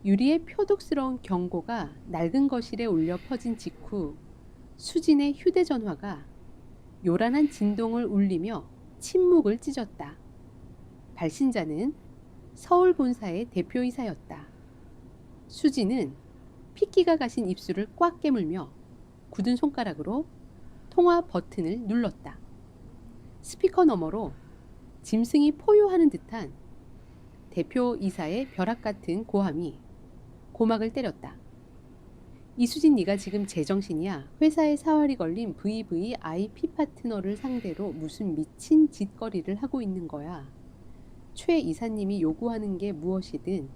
유리의 표독스러운 경고가 낡은 거실에 울려 퍼진 직후 수진의 휴대전화가 요란한 진동을 울리며 침묵을 찢었다. 발신자는 서울 본사의 대표이사였다. 수진은 핏기가 가신 입술을 꽉 깨물며 굳은 손가락으로 통화 버튼을 눌렀다. 스피커 너머로 짐승이 포효하는 듯한 대표이사의 벼락 같은 고함이 고막을 때렸다. 이수진, 네가 지금 제정신이야? 회사에 사활이 걸린 VVIP 파트너를 상대로 무슨 미친 짓거리를 하고 있는 거야. 최 이사님이 요구하는 게 무엇이든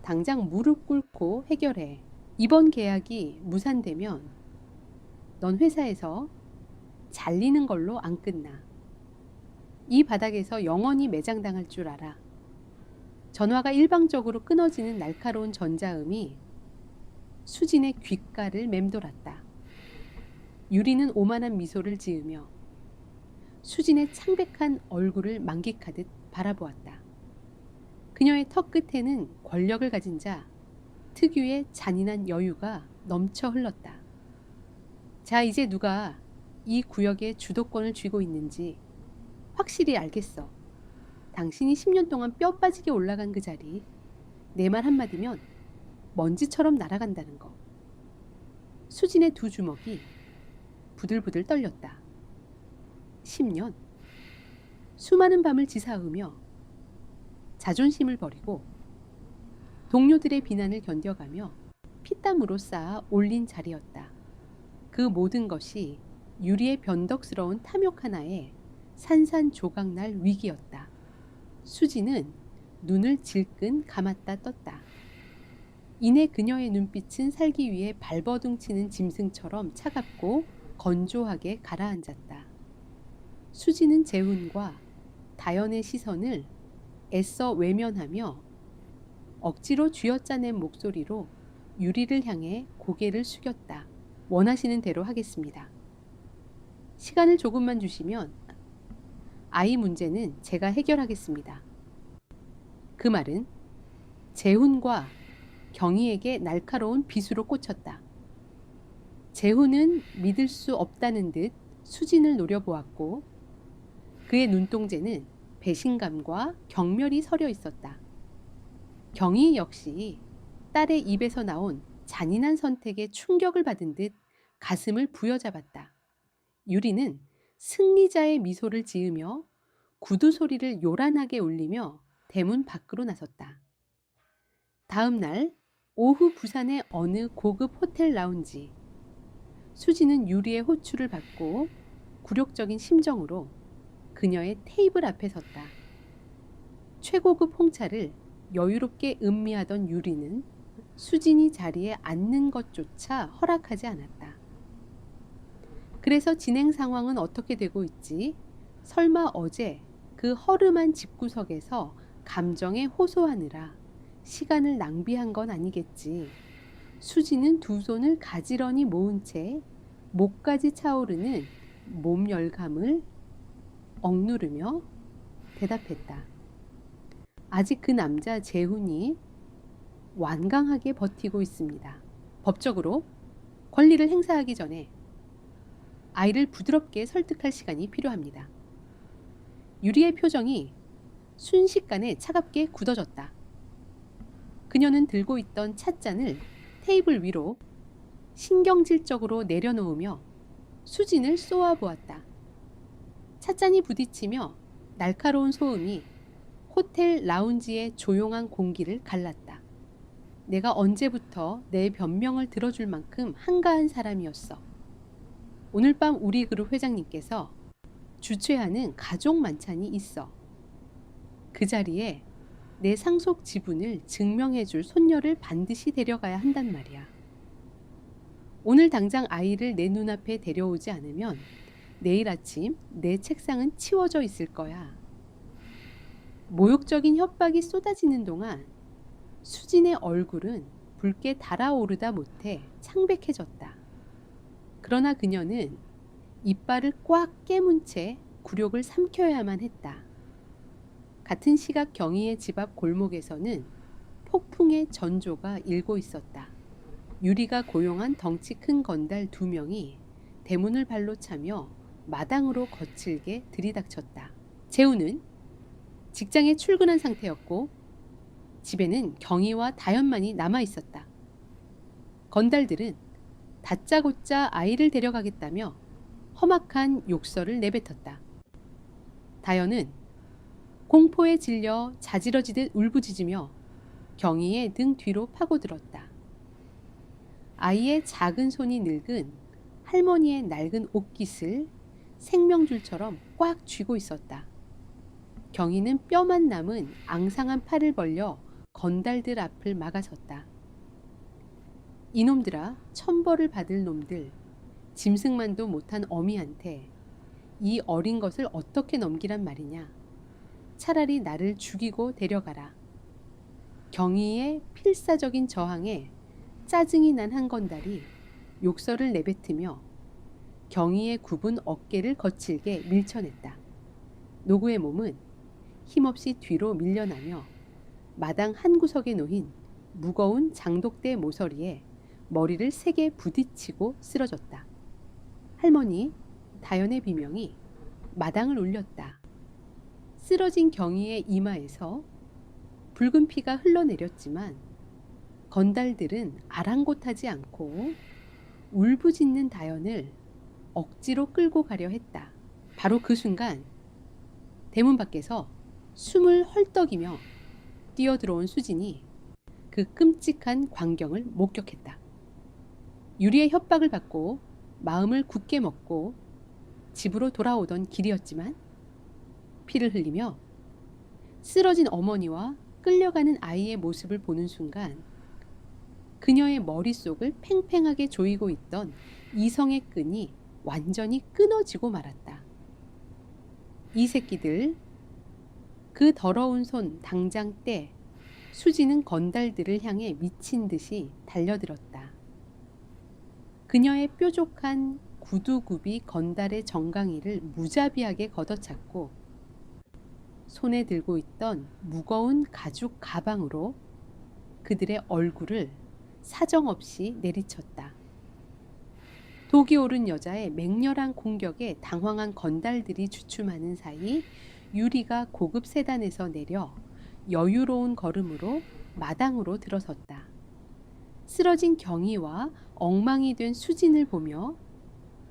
당장 무릎 꿇고 해결해. 이번 계약이 무산되면 넌 회사에서 잘리는 걸로 안 끝나. 이 바닥에서 영원히 매장당할 줄 알아. 전화가 일방적으로 끊어지는 날카로운 전자음이 수진의 귓가를 맴돌았다. 유리는 오만한 미소를 지으며 수진의 창백한 얼굴을 만끽하듯 바라보았다. 그녀의 턱 끝에는 권력을 가진 자, 특유의 잔인한 여유가 넘쳐 흘렀다. 자, 이제 누가 이 구역의 주도권을 쥐고 있는지 확실히 알겠어. 당신이 10년 동안 뼈 빠지게 올라간 그 자리, 내 말 한마디면 먼지처럼 날아간다는 거. 수진의 두 주먹이 부들부들 떨렸다. 10년. 수많은 밤을 지사으며 자존심을 버리고 동료들의 비난을 견뎌가며 피땀으로 쌓아 올린 자리였다. 그 모든 것이 유리의 변덕스러운 탐욕 하나에 산산조각날 위기였다. 수지는 눈을 질끈 감았다 떴다. 이내 그녀의 눈빛은 살기 위해 발버둥치는 짐승처럼 차갑고 건조하게 가라앉았다. 수지는 재훈과 다연의 시선을 애써 외면하며 억지로 쥐어짜낸 목소리로 유리를 향해 고개를 숙였다. 원하시는 대로 하겠습니다. 시간을 조금만 주시면 아이 문제는 제가 해결하겠습니다. 그 말은 재훈과 경희에게 날카로운 비수로 꽂혔다. 재훈은 믿을 수 없다는 듯 수진을 노려보았고 그의 눈동자는 배신감과 경멸이 서려 있었다. 경희 역시 딸의 입에서 나온 잔인한 선택에 충격을 받은 듯 가슴을 부여잡았다. 유리는 승리자의 미소를 지으며 구두 소리를 요란하게 울리며 대문 밖으로 나섰다. 다음 날 오후 부산의 어느 고급 호텔 라운지. 수지는 유리의 호출을 받고 굴욕적인 심정으로 그녀의 테이블 앞에 섰다. 최고급 홍차를 여유롭게 음미하던 유리는 수진이 자리에 앉는 것조차 허락하지 않았다. 그래서 진행 상황은 어떻게 되고 있지? 설마 어제 그 허름한 집구석에서 감정에 호소하느라 시간을 낭비한 건 아니겠지. 수지는 두 손을 가지런히 모은 채 목까지 차오르는 몸 열감을 억누르며 대답했다. 아직 그 남자 재훈이 완강하게 버티고 있습니다. 법적으로 권리를 행사하기 전에 아이를 부드럽게 설득할 시간이 필요합니다. 유리의 표정이 순식간에 차갑게 굳어졌다. 그녀는 들고 있던 찻잔을 테이블 위로 신경질적으로 내려놓으며 수진을 쏘아보았다. 찻잔이 부딪히며 날카로운 소음이 호텔 라운지의 조용한 공기를 갈랐다. 내가 언제부터 내 변명을 들어줄 만큼 한가한 사람이었어. 오늘 밤 우리 그룹 회장님께서 주최하는 가족 만찬이 있어. 그 자리에 내 상속 지분을 증명해줄 손녀를 반드시 데려가야 한단 말이야. 오늘 당장 아이를 내 눈앞에 데려오지 않으면 내일 아침 내 책상은 치워져 있을 거야. 모욕적인 협박이 쏟아지는 동안 수진의 얼굴은 붉게 달아오르다 못해 창백해졌다. 그러나 그녀는 이빨을 꽉 깨문 채 굴욕을 삼켜야만 했다. 같은 시각 경희의 집 앞 골목에서는 폭풍의 전조가 일고 있었다. 유리가 고용한 덩치 큰 건달 2명이 대문을 발로 차며 마당으로 거칠게 들이닥쳤다. 재우는 직장에 출근한 상태였고 집에는 경희와 다연만이 남아 있었다. 건달들은 다짜고짜 아이를 데려가겠다며 험악한 욕설을 내뱉었다. 다연은 공포에 질려 자지러지듯 울부짖으며 경희의 등 뒤로 파고들었다. 아이의 작은 손이 늙은 할머니의 낡은 옷깃을 생명줄처럼 꽉 쥐고 있었다. 경희는 뼈만 남은 앙상한 팔을 벌려 건달들 앞을 막아섰다. 이놈들아, 천벌을 받을 놈들, 짐승만도 못한 어미한테 이 어린 것을 어떻게 넘기란 말이냐. 차라리 나를 죽이고 데려가라. 경희의 필사적인 저항에 짜증이 난 한 건달이 욕설을 내뱉으며 경희의 굽은 어깨를 거칠게 밀쳐냈다. 노구의 몸은 힘없이 뒤로 밀려나며 마당 한 구석에 놓인 무거운 장독대 모서리에 머리를 세게 부딪히고 쓰러졌다. 할머니 다연의 비명이 마당을 울렸다. 쓰러진 경희의 이마에서 붉은 피가 흘러내렸지만 건달들은 아랑곳하지 않고 울부짖는 다연을 억지로 끌고 가려 했다. 바로 그 순간 대문 밖에서 숨을 헐떡이며 뛰어들어온 수진이 그 끔찍한 광경을 목격했다. 유리의 협박을 받고 마음을 굳게 먹고 집으로 돌아오던 길이었지만 피를 흘리며 쓰러진 어머니와 끌려가는 아이의 모습을 보는 순간 그녀의 머릿속을 팽팽하게 조이고 있던 이성의 끈이 완전히 끊어지고 말았다. 이 새끼들, 그 더러운 손 당장 떼. 수지는 건달들을 향해 미친 듯이 달려들었다. 그녀의 뾰족한 구두굽이 건달의 정강이를 무자비하게 걷어찼고 손에 들고 있던 무거운 가죽 가방으로 그들의 얼굴을 사정없이 내리쳤다. 독이 오른 여자의 맹렬한 공격에 당황한 건달들이 주춤하는 사이 유리가 고급 세단에서 내려 여유로운 걸음으로 마당으로 들어섰다. 쓰러진 경희와 엉망이 된 수진을 보며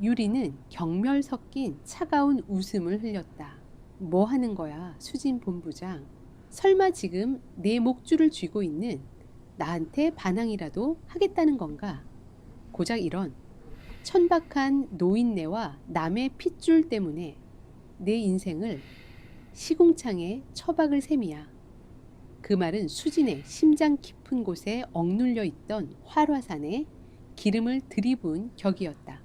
유리는 경멸 섞인 차가운 웃음을 흘렸다. 뭐 하는 거야, 수진 본부장. 설마 지금 내 목줄을 쥐고 있는 나한테 반항이라도 하겠다는 건가? 고작 이런 천박한 노인네와 남의 핏줄 때문에 내 인생을 시궁창에 처박을 셈이야. 그 말은 수진의 심장 깊은 곳에 억눌려 있던 활화산에 기름을 들이부은 격이었다.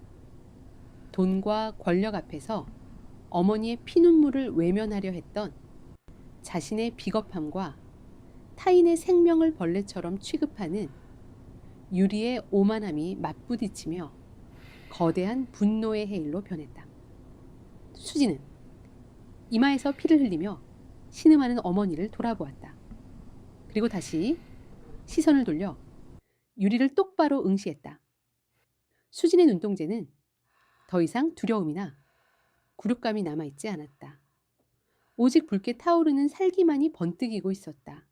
돈과 권력 앞에서 어머니의 피눈물을 외면하려 했던 자신의 비겁함과 타인의 생명을 벌레처럼 취급하는 유리의 오만함이 맞부딪히며 거대한 분노의 해일로 변했다. 수지는 이마에서 피를 흘리며 신음하는 어머니를 돌아보았다. 그리고 다시 시선을 돌려 유리를 똑바로 응시했다. 수진의 눈동자는 더 이상 두려움이나 굴욕감이 남아있지 않았다. 오직 붉게 타오르는 살기만이 번뜩이고 있었다.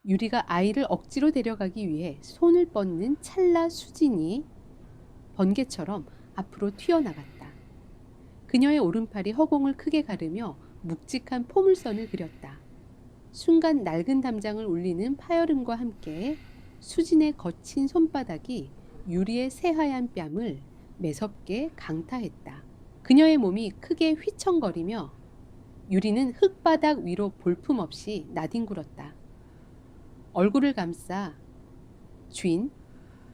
유리가 아이를 억지로 데려가기 위해 손을 뻗는 찰나 수진이 번개처럼 앞으로 튀어나갔다. 그녀의 오른팔이 허공을 크게 가르며 묵직한 포물선을 그렸다. 순간 낡은 담장을 울리는 파열음과 함께 수진의 거친 손바닥이 유리의 새하얀 뺨을 매섭게 강타했다. 그녀의 몸이 크게 휘청거리며 유리는 흙바닥 위로 볼품없이 나뒹굴었다. 얼굴을 감싸 쥔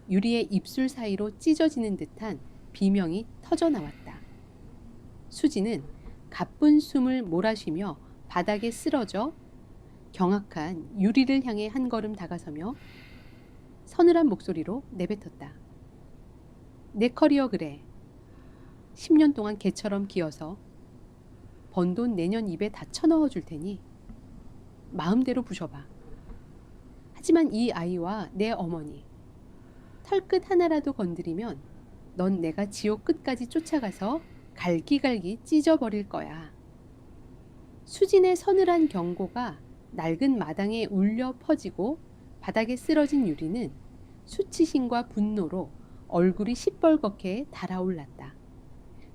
유리의 입술 사이로 찢어지는 듯한 비명이 터져나왔다. 수지는 가쁜 숨을 몰아쉬며 바닥에 쓰러져 경악한 유리를 향해 한 걸음 다가서며 서늘한 목소리로 내뱉었다. 내 커리어 그래. 10년 동안 개처럼 기어서 번 돈 내년 입에 다 쳐넣어 줄 테니 마음대로 부셔봐. 하지만 이 아이와 내 어머니 털끝 하나라도 건드리면 넌 내가 지옥 끝까지 쫓아가서 갈기갈기 찢어버릴 거야. 수진의 서늘한 경고가 낡은 마당에 울려 퍼지고 바닥에 쓰러진 유리는 수치심과 분노로 얼굴이 시뻘겋게 달아올랐다.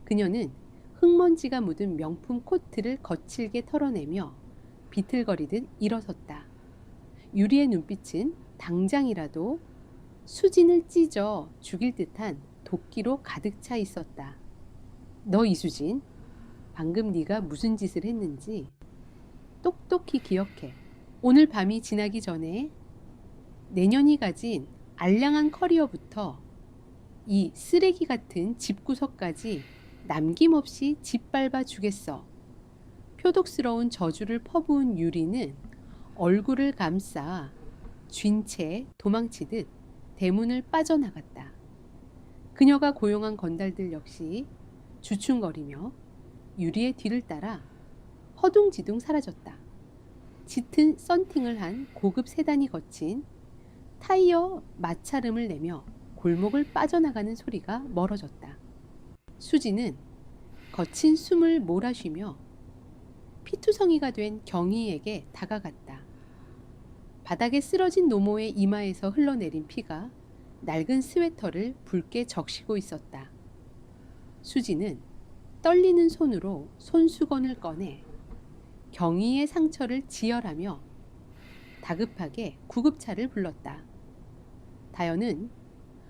그녀는 흙먼지가 묻은 명품 코트를 거칠게 털어내며 비틀거리듯 일어섰다. 유리의 눈빛은 당장이라도 수진을 찢어 죽일 듯한 도끼로 가득 차 있었다. 너 이수진, 방금 네가 무슨 짓을 했는지 똑똑히 기억해. 오늘 밤이 지나기 전에 내년이 가진 알량한 커리어부터 이 쓰레기 같은 집구석까지 남김없이 짓밟아 주겠어. 표독스러운 저주를 퍼부은 유리는 얼굴을 감싸 쥔 채 도망치듯 대문을 빠져나갔다. 그녀가 고용한 건달들 역시 주춤거리며 유리의 뒤를 따라 허둥지둥 사라졌다. 짙은 썬팅을 한 고급 세단이 거친 타이어 마찰음을 내며 골목을 빠져나가는 소리가 멀어졌다. 수지는 거친 숨을 몰아쉬며 피투성이가 된 경희에게 다가갔다. 바닥에 쓰러진 노모의 이마에서 흘러내린 피가 낡은 스웨터를 붉게 적시고 있었다. 수지는 떨리는 손으로 손수건을 꺼내 경희의 상처를 지혈하며 다급하게 구급차를 불렀다. 다연은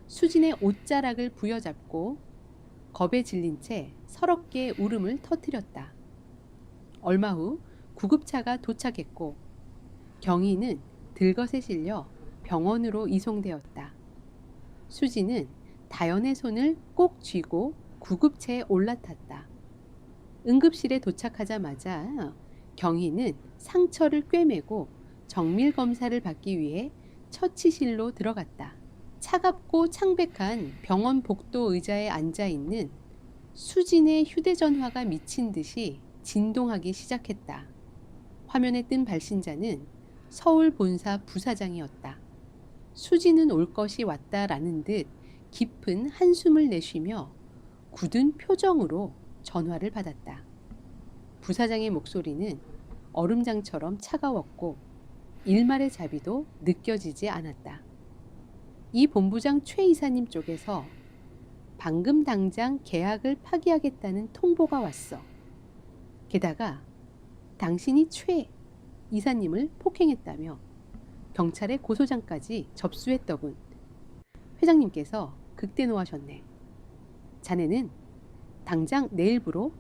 수진의 옷자락을 부여잡고 겁에 질린 채 서럽게 울음을 터뜨렸다. 얼마 후 구급차가 도착했고 경희는 들것에 실려 병원으로 이송되었다. 수지는 다연의 손을 꼭 쥐고 구급차에 올라탔다. 응급실에 도착하자마자 경희는 상처를 꿰매고 정밀 검사를 받기 위해 처치실로 들어갔다. 차갑고 창백한 병원 복도 의자에 앉아 있는 수진의 휴대전화가 미친 듯이 진동하기 시작했다. 화면에 뜬 발신자는 서울 본사 부사장이었다. 수진은 올 것이 왔다라는 듯 깊은 한숨을 내쉬며 굳은 표정으로 전화를 받았다. 부사장의 목소리는 얼음장처럼 차가웠고 일말의 자비도 느껴지지 않았다. 이 본부장 최 이사님 쪽에서 방금 당장 계약을 파기하겠다는 통보가 왔어. 게다가 당신이 최 이사님을 폭행했다며 경찰에 고소장까지 접수했더군. 회장님께서 극대노하셨네. 자네는 당장 내일부로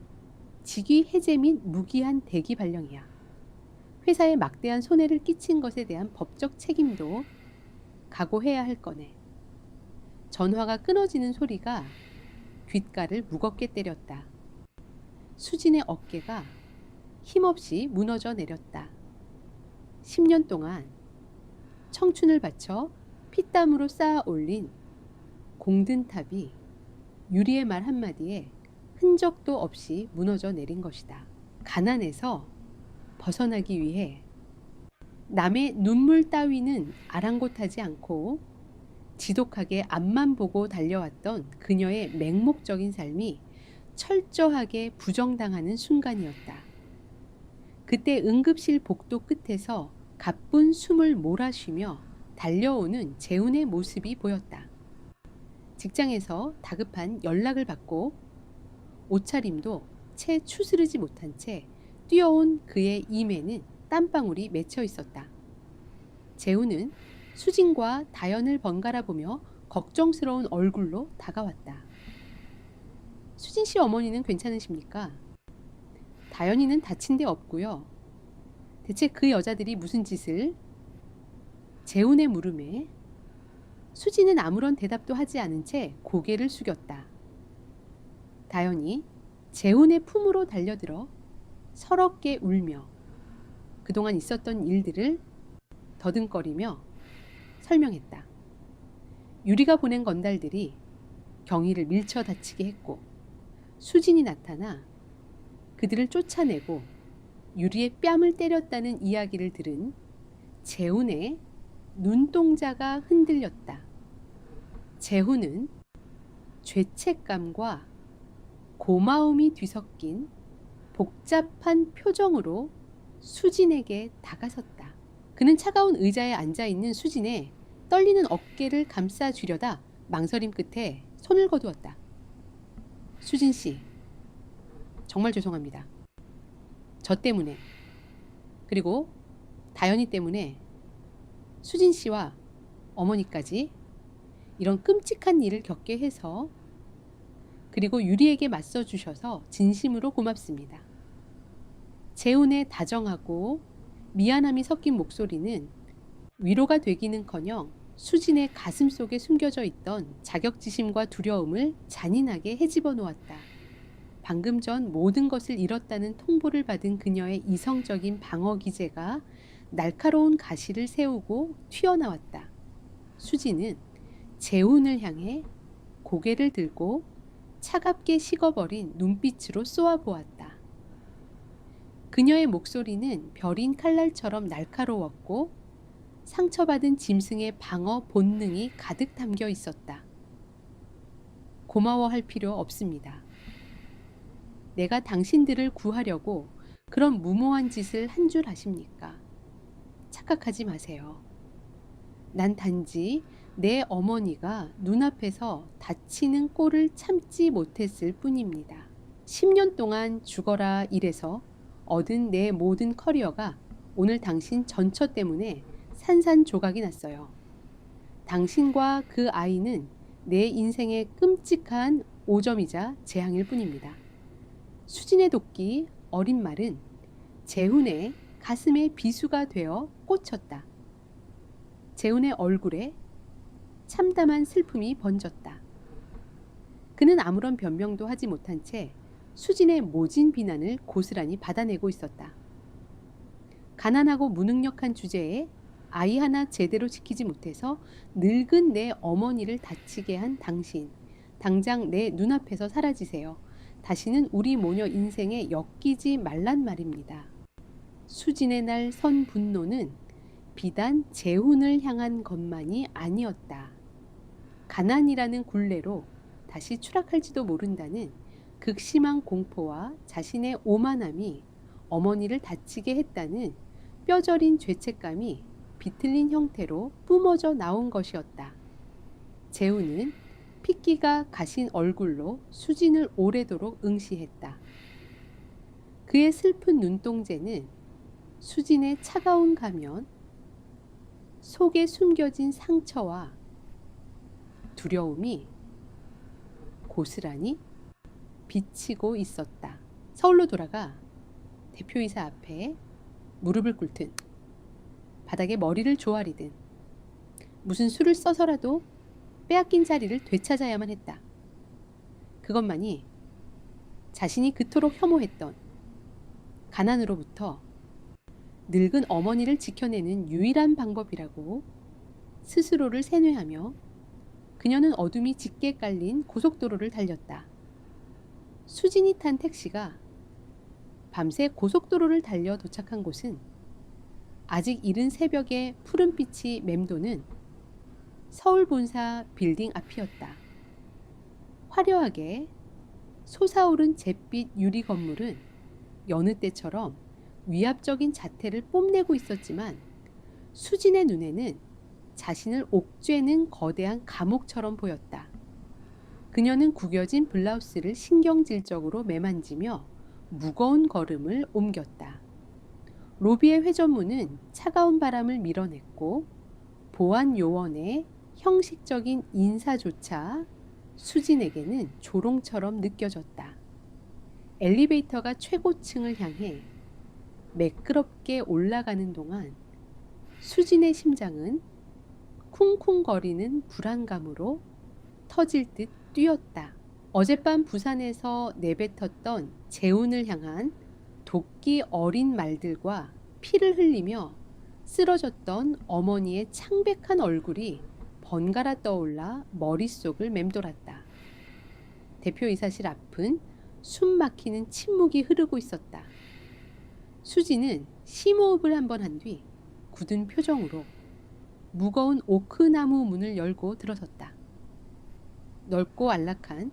직위 해제 및 무기한 대기 발령이야. 회사에 막대한 손해를 끼친 것에 대한 법적 책임도 각오해야 할 거네. 전화가 끊어지는 소리가 귓가를 무겁게 때렸다. 수진의 어깨가 힘없이 무너져 내렸다. 10년 동안 청춘을 바쳐 피땀으로 쌓아 올린 공든탑이 유리의 말 한마디에 흔적도 없이 무너져 내린 것이다. 가난에서 벗어나기 위해 남의 눈물 따위는 아랑곳하지 않고 지독하게 앞만 보고 달려왔던 그녀의 맹목적인 삶이 철저하게 부정당하는 순간이었다. 그때 응급실 복도 끝에서 가쁜 숨을 몰아쉬며 달려오는 재훈의 모습이 보였다. 직장에서 다급한 연락을 받고 옷차림도 채 추스르지 못한 채 뛰어온 그의 임에는 땀방울이 맺혀 있었다. 재훈은 수진과 다연을 번갈아 보며 걱정스러운 얼굴로 다가왔다. 수진 씨 어머니는 괜찮으십니까? 다연이는 다친 데 없고요. 대체 그 여자들이 무슨 짓을? 재훈의 물음에 수진은 아무런 대답도 하지 않은 채 고개를 숙였다. 다연이 재훈의 품으로 달려들어 서럽게 울며 그동안 있었던 일들을 더듬거리며 설명했다. 유리가 보낸 건달들이 경희를 밀쳐 다치게 했고 수진이 나타나 그들을 쫓아내고 유리의 뺨을 때렸다는 이야기를 들은 재훈의 눈동자가 흔들렸다. 재훈은 죄책감과 고마움이 뒤섞인 복잡한 표정으로 수진에게 다가섰다. 그는 차가운 의자에 앉아있는 수진의 떨리는 어깨를 감싸주려다 망설임 끝에 손을 거두었다. 수진 씨, 정말 죄송합니다. 저 때문에, 그리고 다연이 때문에 수진 씨와 어머니까지 이런 끔찍한 일을 겪게 해서, 그리고 유리에게 맞서 주셔서 진심으로 고맙습니다. 재훈의 다정하고 미안함이 섞인 목소리는 위로가 되기는커녕 수진의 가슴 속에 숨겨져 있던 자격지심과 두려움을 잔인하게 헤집어 놓았다. 방금 전 모든 것을 잃었다는 통보를 받은 그녀의 이성적인 방어 기제가 날카로운 가시를 세우고 튀어나왔다. 수진은 재훈을 향해 고개를 들고 차갑게 식어버린 눈빛으로 쏘아보았다. 그녀의 목소리는 벼린 칼날처럼 날카로웠고 상처받은 짐승의 방어 본능이 가득 담겨 있었다. 고마워할 필요 없습니다. 내가 당신들을 구하려고 그런 무모한 짓을 한 줄 아십니까? 착각하지 마세요. 난 단지 내 어머니가 눈앞에서 다치는 꼴을 참지 못했을 뿐입니다. 10년 동안 죽어라 일해서 얻은 내 모든 커리어가 오늘 당신 전처 때문에 산산조각이 났어요. 당신과 그 아이는 내 인생의 끔찍한 오점이자 재앙일 뿐입니다. 수진의 도끼 어린 말은 재훈의 가슴에 비수가 되어 꽂혔다. 재훈의 얼굴에 참담한 슬픔이 번졌다. 그는 아무런 변명도 하지 못한 채 수진의 모진 비난을 고스란히 받아내고 있었다. 가난하고 무능력한 주제에 아이 하나 제대로 지키지 못해서 늙은 내 어머니를 다치게 한 당신, 당장 내 눈앞에서 사라지세요. 다시는 우리 모녀 인생에 엮이지 말란 말입니다. 수진의 날 선 분노는 비단 재훈을 향한 것만이 아니었다. 가난이라는 굴레로 다시 추락할지도 모른다는 극심한 공포와 자신의 오만함이 어머니를 다치게 했다는 뼈저린 죄책감이 비틀린 형태로 뿜어져 나온 것이었다. 재훈은 핏기가 가신 얼굴로 수진을 오래도록 응시했다. 그의 슬픈 눈동자는 수진의 차가운 가면, 속에 숨겨진 상처와 두려움이 고스란히 비치고 있었다. 서울로 돌아가 대표이사 앞에 무릎을 꿇든 바닥에 머리를 조아리든 무슨 수를 써서라도 빼앗긴 자리를 되찾아야만 했다. 그것만이 자신이 그토록 혐오했던 가난으로부터 늙은 어머니를 지켜내는 유일한 방법이라고 스스로를 세뇌하며 그녀는 어둠이 짙게 깔린 고속도로를 달렸다. 수진이 탄 택시가 밤새 고속도로를 달려 도착한 곳은 아직 이른 새벽에 푸른빛이 맴도는 서울 본사 빌딩 앞이었다. 화려하게 솟아오른 잿빛 유리 건물은 여느 때처럼 위압적인 자태를 뽐내고 있었지만 수진의 눈에는 자신을 옥죄는 거대한 감옥처럼 보였다. 그녀는 구겨진 블라우스를 신경질적으로 매만지며 무거운 걸음을 옮겼다. 로비의 회전문은 차가운 바람을 밀어냈고 보안 요원의 형식적인 인사조차 수진에게는 조롱처럼 느껴졌다. 엘리베이터가 최고층을 향해 매끄럽게 올라가는 동안 수진의 심장은 쿵쿵거리는 불안감으로 터질 듯 뛰었다. 어젯밤 부산에서 내뱉었던 재훈을 향한 도끼 어린 말들과 피를 흘리며 쓰러졌던 어머니의 창백한 얼굴이 번갈아 떠올라 머릿속을 맴돌았다. 대표이사실 앞은 숨 막히는 침묵이 흐르고 있었다. 수지는 심호흡을 한번 한 뒤 굳은 표정으로 무거운 오크나무 문을 열고 들어섰다. 넓고 안락한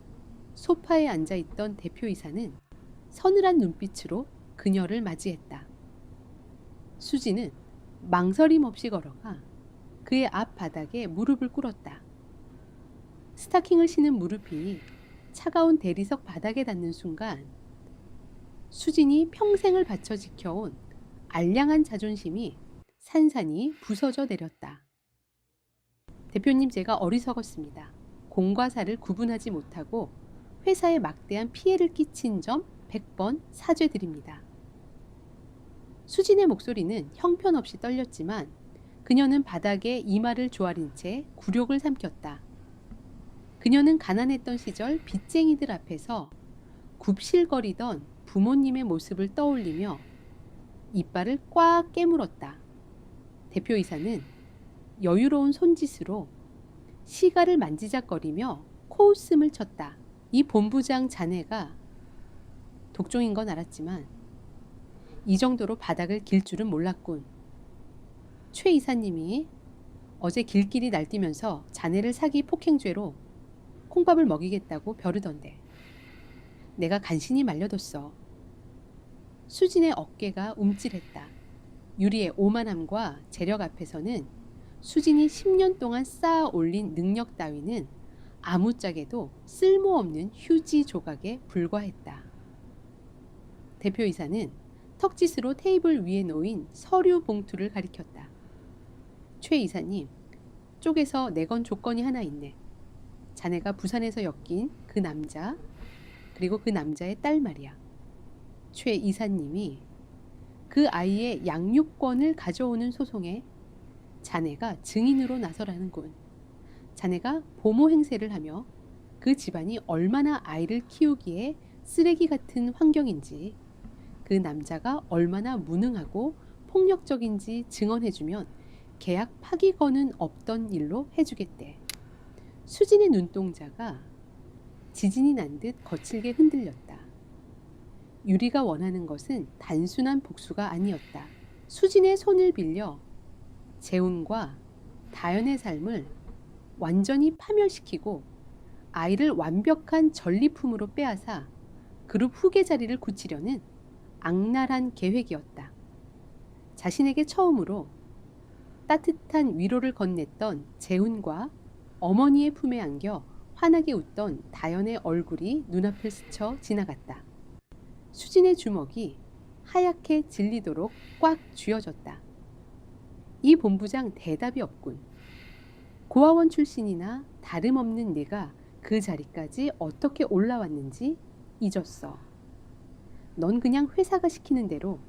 소파에 앉아있던 대표이사는 서늘한 눈빛으로 그녀를 맞이했다. 수지는 망설임 없이 걸어가 그의 앞 바닥에 무릎을 꿇었다. 스타킹을 신은 무릎이 차가운 대리석 바닥에 닿는 순간 수진이 평생을 바쳐 지켜온 알량한 자존심이 산산이 부서져 내렸다. 대표님, 제가 어리석었습니다. 공과 사를 구분하지 못하고 회사에 막대한 피해를 끼친 점 100번 사죄드립니다. 수진의 목소리는 형편없이 떨렸지만 그녀는 바닥에 이마를 조아린 채 굴욕을 삼켰다. 그녀는 가난했던 시절 빚쟁이들 앞에서 굽실거리던 부모님의 모습을 떠올리며 이빨을 꽉 깨물었다. 대표이사는 여유로운 손짓으로 시가를 만지작거리며 코웃음을 쳤다. 이 본부장 자네가 독종인 건 알았지만 이 정도로 바닥을 길 줄은 몰랐군. 최 이사님이 어제 길길이 날뛰면서 자네를 사기 폭행죄로 콩밥을 먹이겠다고 벼르던데 내가 간신히 말려뒀어. 수진의 어깨가 움찔했다. 유리의 오만함과 재력 앞에서는 수진이 10년 동안 쌓아 올린 능력 따위는 아무짝에도 쓸모없는 휴지 조각에 불과했다. 대표이사는 턱짓으로 테이블 위에 놓인 서류 봉투를 가리켰다. 최 이사님, 쪽에서 내건 조건이 하나 있네. 자네가 부산에서 엮인 그 남자, 그리고 그 남자의 딸 말이야. 최 이사님이 그 아이의 양육권을 가져오는 소송에 자네가 증인으로 나서라는군. 자네가 보모 행세를 하며 그 집안이 얼마나 아이를 키우기에 쓰레기 같은 환경인지, 그 남자가 얼마나 무능하고 폭력적인지 증언해주면 계약 파기건은 없던 일로 해주겠대. 수진의 눈동자가 지진이 난 듯 거칠게 흔들렸다. 유리가 원하는 것은 단순한 복수가 아니었다. 수진의 손을 빌려 재훈과 다연의 삶을 완전히 파멸시키고 아이를 완벽한 전리품으로 빼앗아 그룹 후계 자리를 굳히려는 악랄한 계획이었다. 자신에게 처음으로 따뜻한 위로를 건넸던 재훈과 어머니의 품에 안겨 환하게 웃던 다연의 얼굴이 눈앞을 스쳐 지나갔다. 수진의 주먹이 하얗게 질리도록 꽉 쥐어졌다. 이 본부장 대답이 없군. 고아원 출신이나 다름없는 네가 그 자리까지 어떻게 올라왔는지 잊었어. 넌 그냥 회사가 시키는 대로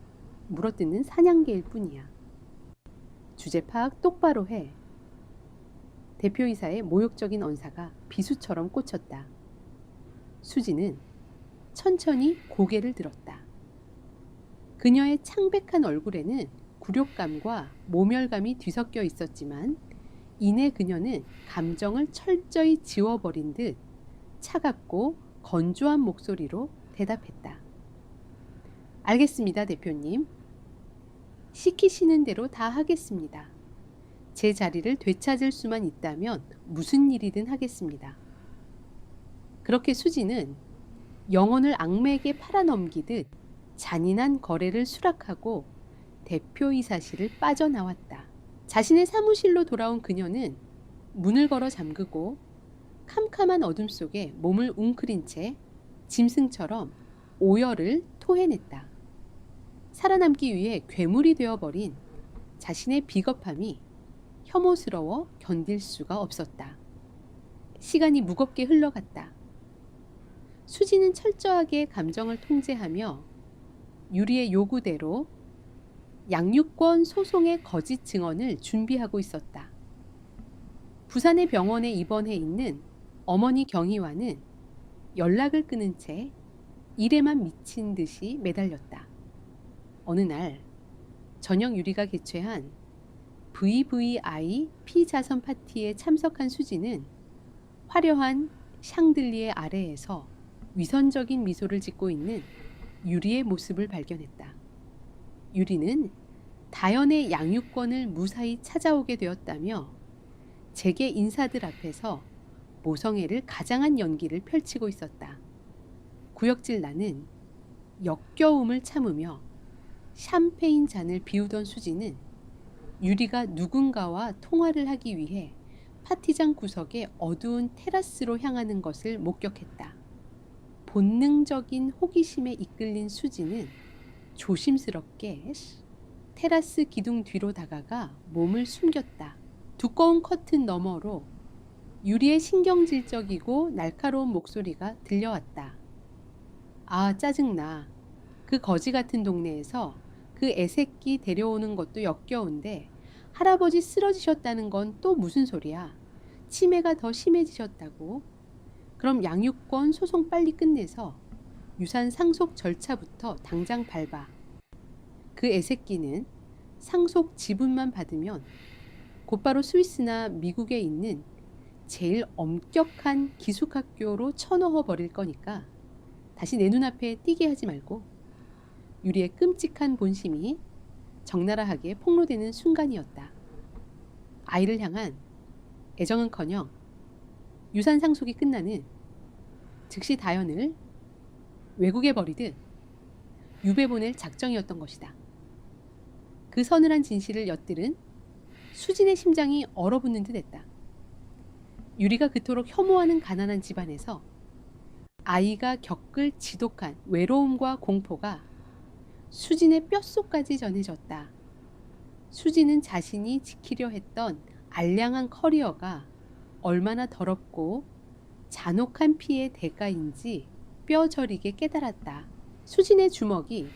물어뜯는 사냥개일 뿐이야. 주제 파악 똑바로 해. 대표이사의 모욕적인 언사가 비수처럼 꽂혔다. 수지는 천천히 고개를 들었다. 그녀의 창백한 얼굴에는 굴욕감과 모멸감이 뒤섞여 있었지만 이내 그녀는 감정을 철저히 지워버린 듯 차갑고 건조한 목소리로 대답했다. 알겠습니다, 대표님. 시키시는 대로 다 하겠습니다. 제 자리를 되찾을 수만 있다면 무슨 일이든 하겠습니다. 그렇게 수지는 영혼을 악매에게 팔아넘기듯 잔인한 거래를 수락하고 대표이사실을 빠져나왔다. 자신의 사무실로 돌아온 그녀는 문을 걸어 잠그고 캄캄한 어둠 속에 몸을 웅크린 채 짐승처럼 오열을 토해냈다. 살아남기 위해 괴물이 되어버린 자신의 비겁함이 혐오스러워 견딜 수가 없었다. 시간이 무겁게 흘러갔다. 수지는 철저하게 감정을 통제하며 유리의 요구대로 양육권 소송의 거짓 증언을 준비하고 있었다. 부산의 병원에 입원해 있는 어머니 경희와는 연락을 끊은 채 일에만 미친 듯이 매달렸다. 어느 날 저녁 유리가 개최한 VVI 피자선 파티에 참석한 수지는 화려한 샹들리에 아래에서 위선적인 미소를 짓고 있는 유리의 모습을 발견했다. 유리는 다연의 양육권을 무사히 찾아오게 되었다며 재계 인사들 앞에서 모성애를 가장한 연기를 펼치고 있었다. 구역질 나는 역겨움을 참으며 샴페인 잔을 비우던 수지는 유리가 누군가와 통화를 하기 위해 파티장 구석의 어두운 테라스로 향하는 것을 목격했다. 본능적인 호기심에 이끌린 수지는 조심스럽게 테라스 기둥 뒤로 다가가 몸을 숨겼다. 두꺼운 커튼 너머로 유리의 신경질적이고 날카로운 목소리가 들려왔다. 아, 짜증나. 그 거지 같은 동네에서 그 애새끼 데려오는 것도 역겨운데 할아버지 쓰러지셨다는 건 또 무슨 소리야. 치매가 더 심해지셨다고. 그럼 양육권 소송 빨리 끝내서 유산 상속 절차부터 당장 밟아. 그 애새끼는 상속 지분만 받으면 곧바로 스위스나 미국에 있는 제일 엄격한 기숙학교로 쳐넣어 버릴 거니까 다시 내 눈앞에 띄게 하지 말고. 유리의 끔찍한 본심이 적나라하게 폭로되는 순간이었다. 아이를 향한 애정은커녕 유산 상속이 끝나는 즉시 다연을 외국에 버리듯 유배 보낼 작정이었던 것이다. 그 서늘한 진실을 엿들은 수진의 심장이 얼어붙는 듯 했다. 유리가 그토록 혐오하는 가난한 집안에서 아이가 겪을 지독한 외로움과 공포가 수진의 뼛속까지 전해졌다. 수진은 자신이 지키려 했던 알량한 커리어가 얼마나 더럽고 잔혹한 피해의 대가인지 뼈저리게 깨달았다. 수진의 주먹이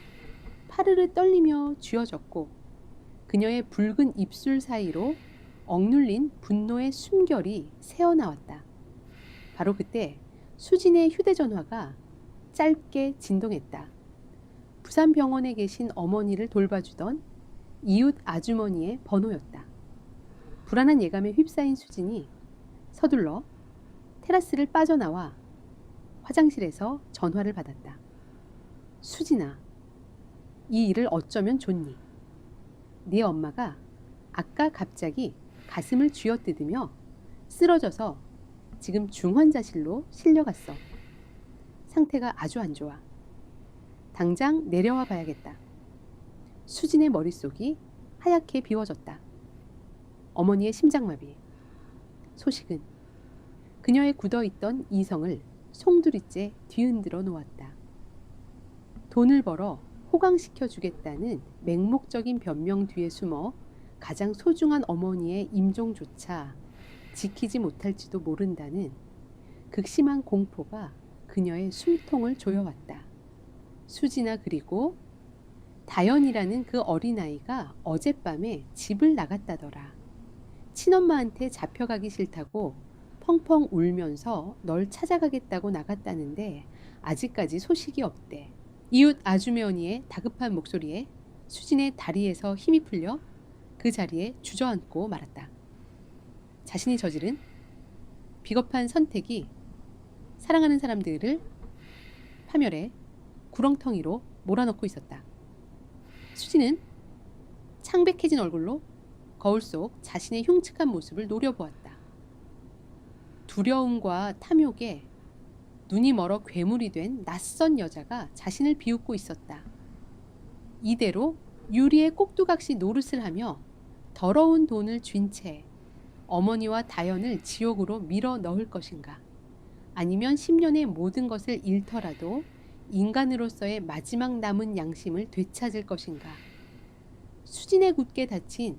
파르르 떨리며 쥐어졌고 그녀의 붉은 입술 사이로 억눌린 분노의 숨결이 새어나왔다. 바로 그때 수진의 휴대전화가 짧게 진동했다. 부산병원에 계신 어머니를 돌봐주던 이웃 아주머니의 번호였다. 불안한 예감에 휩싸인 수진이 서둘러 테라스를 빠져나와 화장실에서 전화를 받았다. 수진아, 이 일을 어쩌면 좋니? 네 엄마가 아까 갑자기 가슴을 쥐어뜯으며 쓰러져서 지금 중환자실로 실려갔어. 상태가 아주 안 좋아. 당장 내려와 봐야겠다. 수진의 머릿속이 하얗게 비워졌다. 어머니의 심장마비. 소식은 그녀의 굳어있던 이성을 송두리째 뒤흔들어 놓았다. 돈을 벌어 호강시켜 주겠다는 맹목적인 변명 뒤에 숨어 가장 소중한 어머니의 임종조차 지키지 못할지도 모른다는 극심한 공포가 그녀의 숨통을 조여왔다. 수진아, 그리고 다연이라는 그 어린아이가 어젯밤에 집을 나갔다더라. 친엄마한테 잡혀가기 싫다고 펑펑 울면서 널 찾아가겠다고 나갔다는데 아직까지 소식이 없대. 이웃 아주머니의 다급한 목소리에 수진의 다리에서 힘이 풀려 그 자리에 주저앉고 말았다. 자신이 저지른 비겁한 선택이 사랑하는 사람들을 파멸해 구렁텅이로 몰아넣고 있었다. 수진은 창백해진 얼굴로 거울 속 자신의 흉측한 모습을 노려보았다. 두려움과 탐욕에 눈이 멀어 괴물이 된 낯선 여자가 자신을 비웃고 있었다. 이대로 유리의 꼭두각시 노릇을 하며 더러운 돈을 쥔 채 어머니와 다연을 지옥으로 밀어 넣을 것인가? 아니면 10년의 모든 것을 잃더라도 인간으로서의 마지막 남은 양심을 되찾을 것인가? 수진에 굳게 닫힌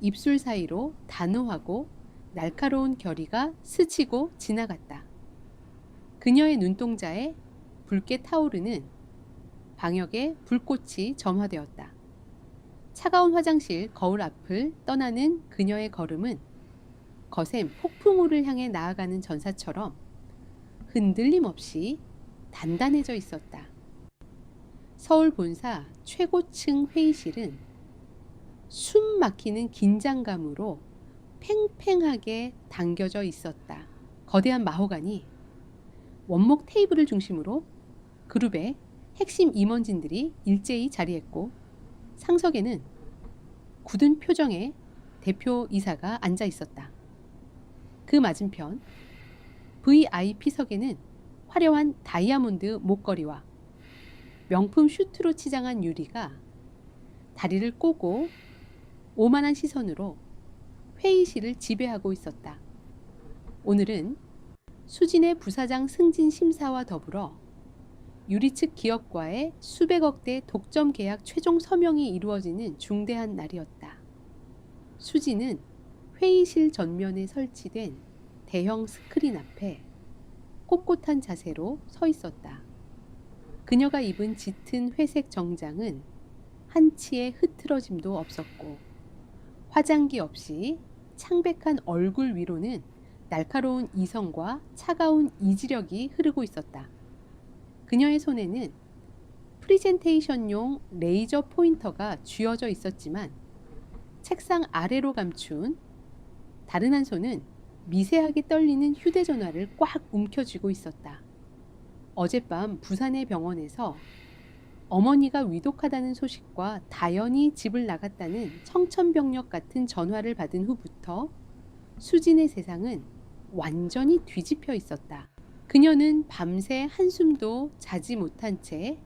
입술 사이로 단호하고 날카로운 결의가 스치고 지나갔다. 그녀의 눈동자에 붉게 타오르는 방역의 불꽃이 점화되었다. 차가운 화장실 거울 앞을 떠나는 그녀의 걸음은 거센 폭풍우를 향해 나아가는 전사처럼 흔들림 없이 단단해져 있었다. 서울 본사 최고층 회의실은 숨 막히는 긴장감으로 팽팽하게 당겨져 있었다. 거대한 마호가니 원목 테이블을 중심으로 그룹의 핵심 임원진들이 일제히 자리했고 상석에는 굳은 표정의 대표이사가 앉아 있었다. 그 맞은편 VIP석에는 화려한 다이아몬드 목걸이와 명품 슈트로 치장한 유리가 다리를 꼬고 오만한 시선으로 회의실을 지배하고 있었다. 오늘은 수진의 부사장 승진 심사와 더불어 유리 측 기업과의 수백억 대 독점 계약 최종 서명이 이루어지는 중대한 날이었다. 수진은 회의실 전면에 설치된 대형 스크린 앞에 꼿꼿한 자세로 서 있었다. 그녀가 입은 짙은 회색 정장은 한치의 흐트러짐도 없었고 화장기 없이 창백한 얼굴 위로는 날카로운 이성과 차가운 이지력이 흐르고 있었다. 그녀의 손에는 프리젠테이션용 레이저 포인터가 쥐어져 있었지만 책상 아래로 감춘 다른 한 손은 미세하게 떨리는 휴대전화를 꽉 움켜쥐고 있었다. 어젯밤 부산의 병원에서 어머니가 위독하다는 소식과 다연이 집을 나갔다는 청천벽력 같은 전화를 받은 후부터 수진의 세상은 완전히 뒤집혀 있었다. 그녀는 밤새 한숨도 자지 못한 채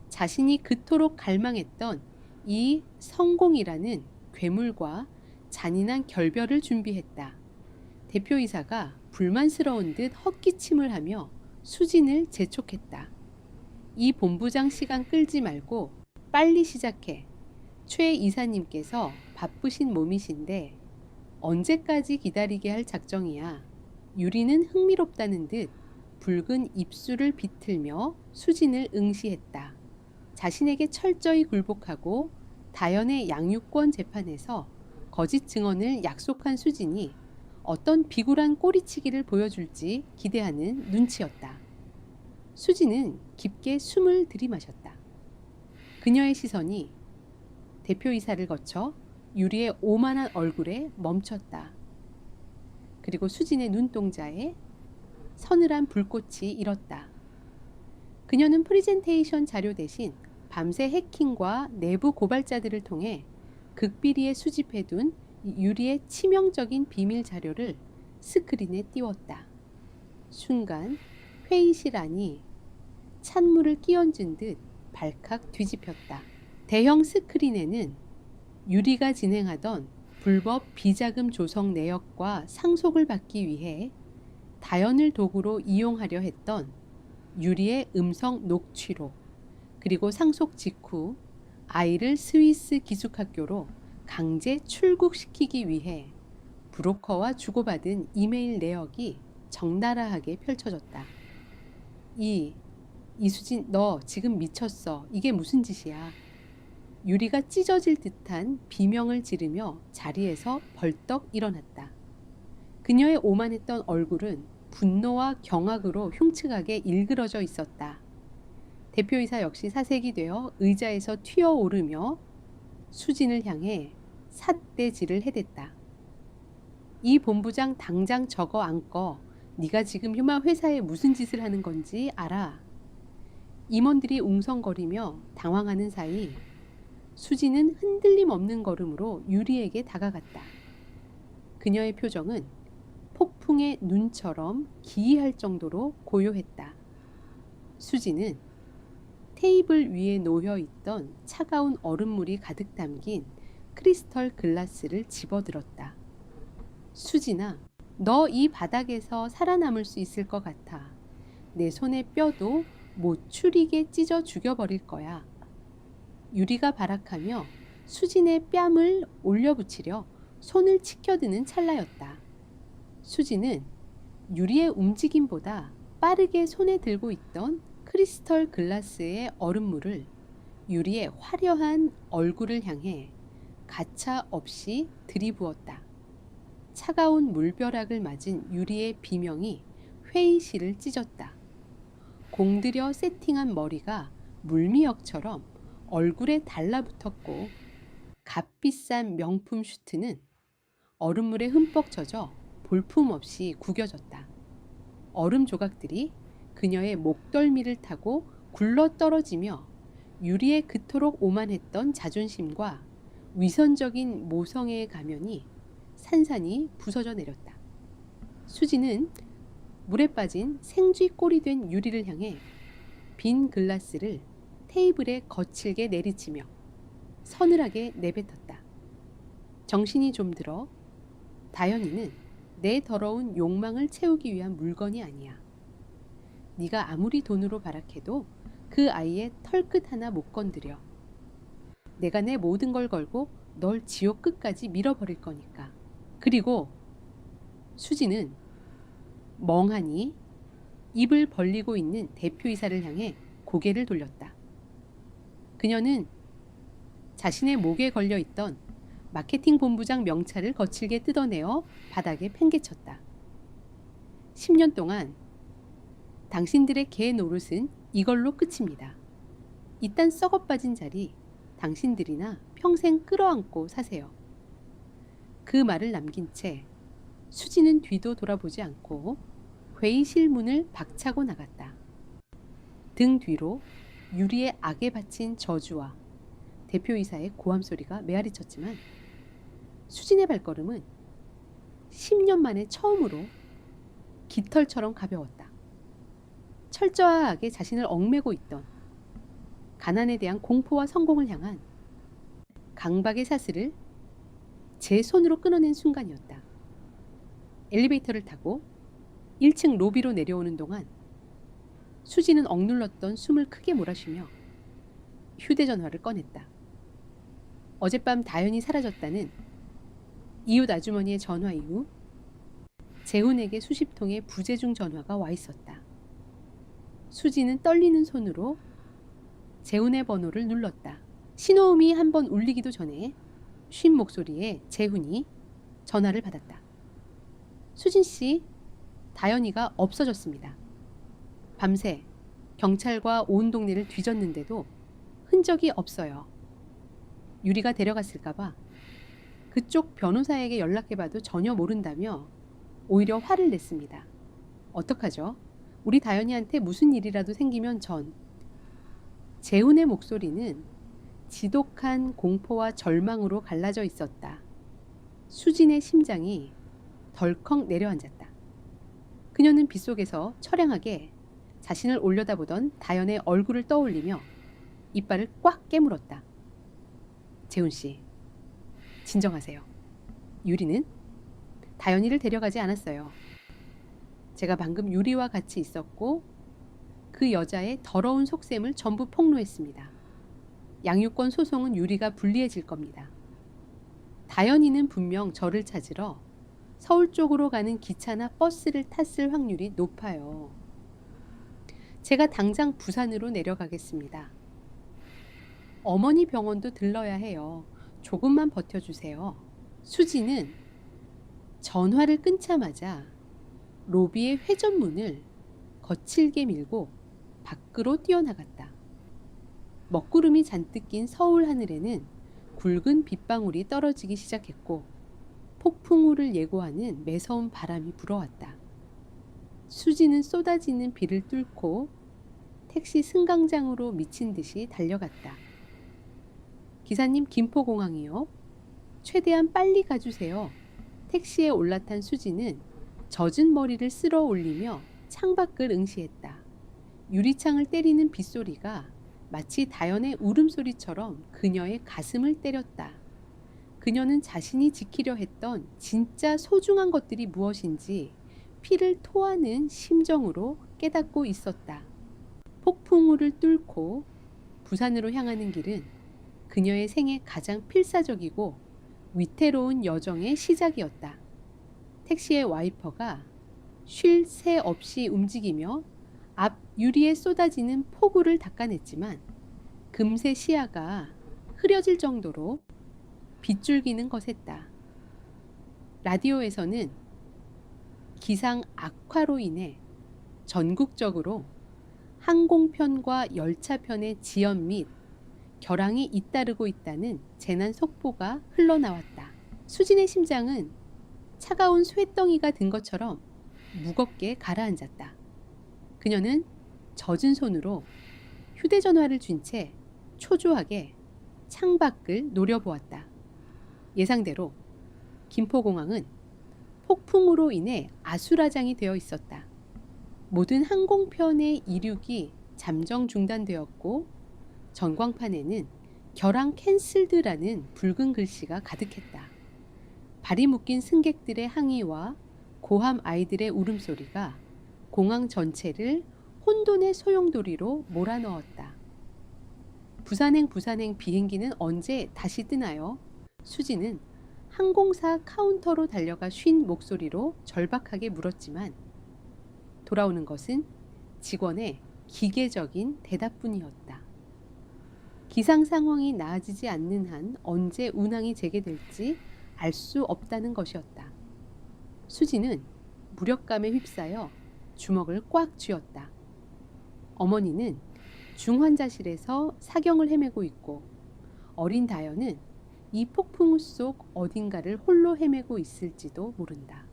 자신이 그토록 갈망했던 이 성공이라는 괴물과 잔인한 결별을 준비했다. 대표이사가 불만스러운 듯 헛기침을 하며 수진을 재촉했다. 이 본부장 시간 끌지 말고 빨리 시작해. 최 이사님께서 바쁘신 몸이신데 언제까지 기다리게 할 작정이야. 유리는 흥미롭다는 듯 붉은 입술을 비틀며 수진을 응시했다. 자신에게 철저히 굴복하고 다연의 양육권 재판에서 거짓 증언을 약속한 수진이 어떤 비굴한 꼬리치기를 보여줄지 기대하는 눈치였다. 수진은 깊게 숨을 들이마셨다. 그녀의 시선이 대표이사를 거쳐 유리의 오만한 얼굴에 멈췄다. 그리고 수진의 눈동자에 서늘한 불꽃이 일었다. 그녀는 프리젠테이션 자료 대신 밤새 해킹과 내부 고발자들을 통해 극비리에 수집해둔 유리의 치명적인 비밀 자료를 스크린에 띄웠다. 순간 회의실 안이 찬물을 끼얹은 듯 발칵 뒤집혔다. 대형 스크린에는 유리가 진행하던 불법 비자금 조성 내역과 상속을 받기 위해 다연을 도구로 이용하려 했던 유리의 음성 녹취록, 그리고 상속 직후 아이를 스위스 기숙학교로 강제 출국시키기 위해 브로커와 주고받은 이메일 내역이 적나라하게 펼쳐졌다. 이수진, 너 지금 미쳤어. 이게 무슨 짓이야. 유리가 찢어질 듯한 비명을 지르며 자리에서 벌떡 일어났다. 그녀의 오만했던 얼굴은 분노와 경악으로 흉측하게 일그러져 있었다. 대표이사 역시 사색이 되어 의자에서 튀어오르며 수진을 향해 삿대질을 해댔다. 이 본부장 당장 적어 안고 네가 지금 휴마 회사에 무슨 짓을 하는 건지 알아. 임원들이 웅성거리며 당황하는 사이 수진은 흔들림 없는 걸음으로 유리에게 다가갔다. 그녀의 표정은 폭풍의 눈처럼 기이할 정도로 고요했다. 수진은 테이블 위에 놓여 있던 차가운 얼음물이 가득 담긴 크리스털 글라스를 집어들었다. 수진아, 너 이 바닥에서 살아남을 수 있을 것 같아. 내 손의 뼈도 못 추리게 찢어 죽여버릴 거야. 유리가 발악하며 수진의 뺨을 올려붙이려 손을 치켜드는 찰나였다. 수진은 유리의 움직임보다 빠르게 손에 들고 있던 크리스털 글라스의 얼음물을 유리의 화려한 얼굴을 향해 가차 없이 들이부었다. 차가운 물벼락을 맞은 유리의 비명이 회의실을 찢었다. 공들여 세팅한 머리가 물미역처럼 얼굴에 달라붙었고 값비싼 명품 슈트는 얼음물에 흠뻑 젖어 볼품없이 구겨졌다. 얼음 조각들이 그녀의 목덜미를 타고 굴러떨어지며 유리의 그토록 오만했던 자존심과 위선적인 모성애의 가면이 산산이 부서져 내렸다. 수지는 물에 빠진 생쥐꼴이 된 유리를 향해 빈 글라스를 테이블에 거칠게 내리치며 서늘하게 내뱉었다. 정신이 좀 들어. 다현이는 내 더러운 욕망을 채우기 위한 물건이 아니야. 네가 아무리 돈으로 발악해도 그 아이의 털끝 하나 못 건드려. 내가 내 모든 걸 걸고 널 지옥 끝까지 밀어버릴 거니까. 그리고 수지는 멍하니 입을 벌리고 있는 대표이사를 향해 고개를 돌렸다. 그녀는 자신의 목에 걸려있던 마케팅 본부장 명찰을 거칠게 뜯어내어 바닥에 팽개쳤다. 10년 동안 당신들의 개 노릇은 이걸로 끝입니다. 이딴 썩어빠진 자리 당신들이나 평생 끌어안고 사세요. 그 말을 남긴 채 수지는 뒤도 돌아보지 않고 회의실 문을 박차고 나갔다. 등 뒤로 유리의 악에 바친 저주와 대표이사의 고함 소리가 메아리 쳤지만 수진의 발걸음은 10년 만에 처음으로 깃털처럼 가벼웠다. 철저하게 자신을 얽매고 있던 가난에 대한 공포와 성공을 향한 강박의 사슬을 제 손으로 끊어낸 순간이었다. 엘리베이터를 타고 1층 로비로 내려오는 동안 수지는 억눌렀던 숨을 크게 몰아쉬며 휴대전화를 꺼냈다. 어젯밤 다현이 사라졌다는 이웃 아주머니의 전화 이후 재훈에게 수십 통의 부재중 전화가 와 있었다. 수지는 떨리는 손으로 재훈의 번호를 눌렀다. 신호음이 한번 울리기도 전에 쉰 목소리에 재훈이 전화를 받았다. 수진 씨, 다현이가 없어졌습니다. 밤새 경찰과 온 동네를 뒤졌는데도 흔적이 없어요. 유리가 데려갔을까봐 그쪽 변호사에게 연락해봐도 전혀 모른다며 오히려 화를 냈습니다. 어떡하죠? 우리 다현이한테 무슨 일이라도 생기면 재훈의 목소리는 지독한 공포와 절망으로 갈라져 있었다. 수진의 심장이 덜컥 내려앉았다. 그녀는 빗속에서 처량하게 자신을 올려다보던 다현의 얼굴을 떠올리며 이빨을 꽉 깨물었다. 재훈 씨, 진정하세요. 유리는 다현이를 데려가지 않았어요. 제가 방금 유리와 같이 있었고 그 여자의 더러운 속셈을 전부 폭로했습니다. 양육권 소송은 유리가 불리해질 겁니다. 다현이는 분명 저를 찾으러 서울 쪽으로 가는 기차나 버스를 탔을 확률이 높아요. 제가 당장 부산으로 내려가겠습니다. 어머니 병원도 들러야 해요. 조금만 버텨주세요. 수지는 전화를 끊자마자 로비의 회전문을 거칠게 밀고 밖으로 뛰어나갔다. 먹구름이 잔뜩 낀 서울 하늘에는 굵은 빗방울이 떨어지기 시작했고 폭풍우를 예고하는 매서운 바람이 불어왔다. 수지는 쏟아지는 비를 뚫고 택시 승강장으로 미친 듯이 달려갔다. 기사님, 김포공항이요. 최대한 빨리 가주세요. 택시에 올라탄 수지는 젖은 머리를 쓸어 올리며 창밖을 응시했다. 유리창을 때리는 빗소리가 마치 다현의 울음소리처럼 그녀의 가슴을 때렸다. 그녀는 자신이 지키려 했던 진짜 소중한 것들이 무엇인지 피를 토하는 심정으로 깨닫고 있었다. 폭풍우를 뚫고 부산으로 향하는 길은 그녀의 생애 가장 필사적이고 위태로운 여정의 시작이었다. 택시의 와이퍼가 쉴 새 없이 움직이며 앞 유리에 쏟아지는 폭우를 닦아냈지만 금세 시야가 흐려질 정도로 빗줄기는 거셌다. 라디오에서는 기상 악화로 인해 전국적으로 항공편과 열차편의 지연 및 결항이 잇따르고 있다는 재난 속보가 흘러나왔다. 수진의 심장은 차가운 쇠덩이가 든 것처럼 무겁게 가라앉았다. 그녀는 젖은 손으로 휴대전화를 쥔 채 초조하게 창밖을 노려보았다. 예상대로 김포공항은 폭풍으로 인해 아수라장이 되어 있었다. 모든 항공편의 이륙이 잠정 중단되었고 전광판에는 결항 캔슬드라는 붉은 글씨가 가득했다. 발이 묶인 승객들의 항의와 고함 아이들의 울음소리가 공항 전체를 혼돈의 소용돌이로 몰아넣었다. 부산행 비행기는 언제 다시 뜨나요? 수지는 항공사 카운터로 달려가 쉰 목소리로 절박하게 물었지만 돌아오는 것은 직원의 기계적인 대답뿐이었다. 기상 상황이 나아지지 않는 한 언제 운항이 재개될지 알 수 없다는 것이었다. 수지는 무력감에 휩싸여 주먹을 꽉 쥐었다. 어머니는 중환자실에서 사경을 헤매고 있고 어린 다현은 이 폭풍우 속 어딘가를 홀로 헤매고 있을지도 모른다.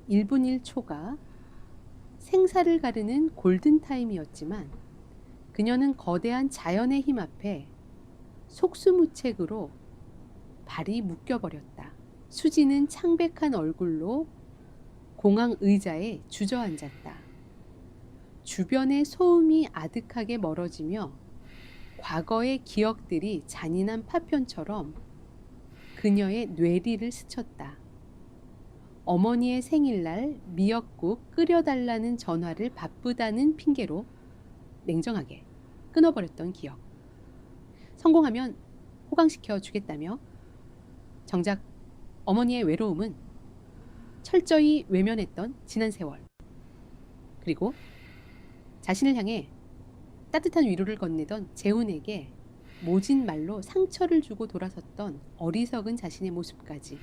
1분 1초가 생사를 가르는 골든타임이었지만 그녀는 거대한 자연의 힘 앞에 속수무책으로 발이 묶여버렸다. 수지는 창백한 얼굴로 공항 의자에 주저앉았다. 주변의 소음이 아득하게 멀어지며 과거의 기억들이 잔인한 파편처럼 그녀의 뇌리를 스쳤다. 어머니의 생일날 미역국 끓여달라는 전화를 바쁘다는 핑계로 냉정하게 끊어버렸던 기억. 성공하면 호강시켜 주겠다며 정작 어머니의 외로움은 철저히 외면했던 지난 세월. 그리고 자신을 향해 따뜻한 위로를 건네던 재훈에게 모진 말로 상처를 주고 돌아섰던 어리석은 자신의 모습까지.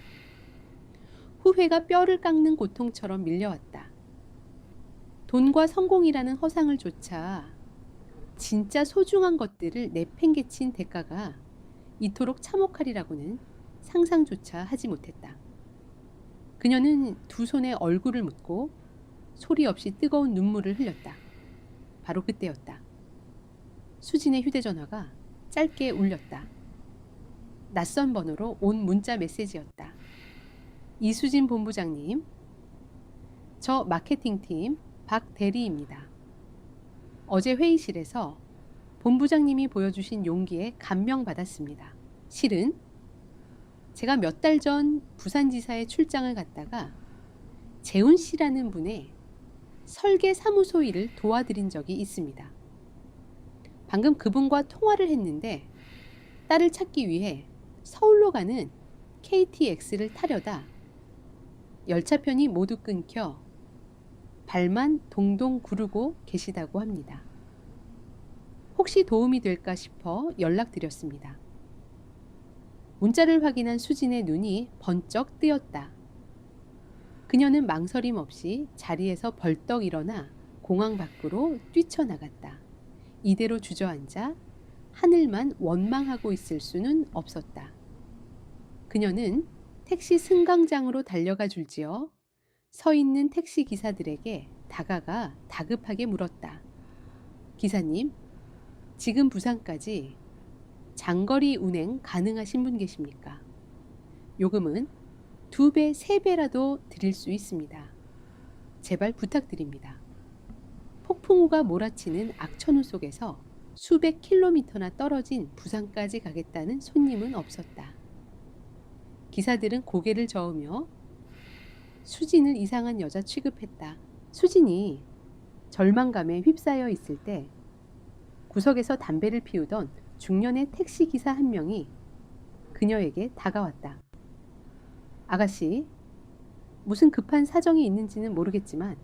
후회가 뼈를 깎는 고통처럼 밀려왔다. 돈과 성공이라는 허상을 좇아 진짜 소중한 것들을 내팽개친 대가가 이토록 참혹하리라고는 상상조차 하지 못했다. 그녀는 두 손에 얼굴을 묻고 소리 없이 뜨거운 눈물을 흘렸다. 바로 그때였다. 수진의 휴대전화가 짧게 울렸다. 낯선 번호로 온 문자 메시지였다. 이수진 본부장님, 저 마케팅팀 박 대리입니다. 어제 회의실에서 본부장님이 보여주신 용기에 감명받았습니다. 실은 제가 몇 달 전 부산지사에 출장을 갔다가 재훈 씨라는 분의 설계 사무소 일을 도와드린 적이 있습니다. 방금 그분과 통화를 했는데 딸을 찾기 위해 서울로 가는 KTX를 타려다 열차편이 모두 끊겨 발만 동동 구르고 계시다고 합니다. 혹시 도움이 될까 싶어 연락드렸습니다. 문자를 확인한 수진의 눈이 번쩍 뜨였다. 그녀는 망설임 없이 자리에서 벌떡 일어나 공항 밖으로 뛰쳐나갔다. 이대로 주저앉아 하늘만 원망하고 있을 수는 없었다. 그녀는 택시 승강장으로 달려가 줄지어 서 있는 택시 기사들에게 다가가 다급하게 물었다. 기사님, 지금 부산까지 장거리 운행 가능하신 분 계십니까? 요금은 2배, 3배라도 드릴 수 있습니다. 제발 부탁드립니다. 폭풍우가 몰아치는 악천후 속에서 수백 킬로미터나 떨어진 부산까지 가겠다는 손님은 없었다. 기사들은 고개를 저으며 수진을 이상한 여자 취급했다. 수진이 절망감에 휩싸여 있을 때 구석에서 담배를 피우던 중년의 택시기사 한 명이 그녀에게 다가왔다. 아가씨, 무슨 급한 사정이 있는지는 모르겠지만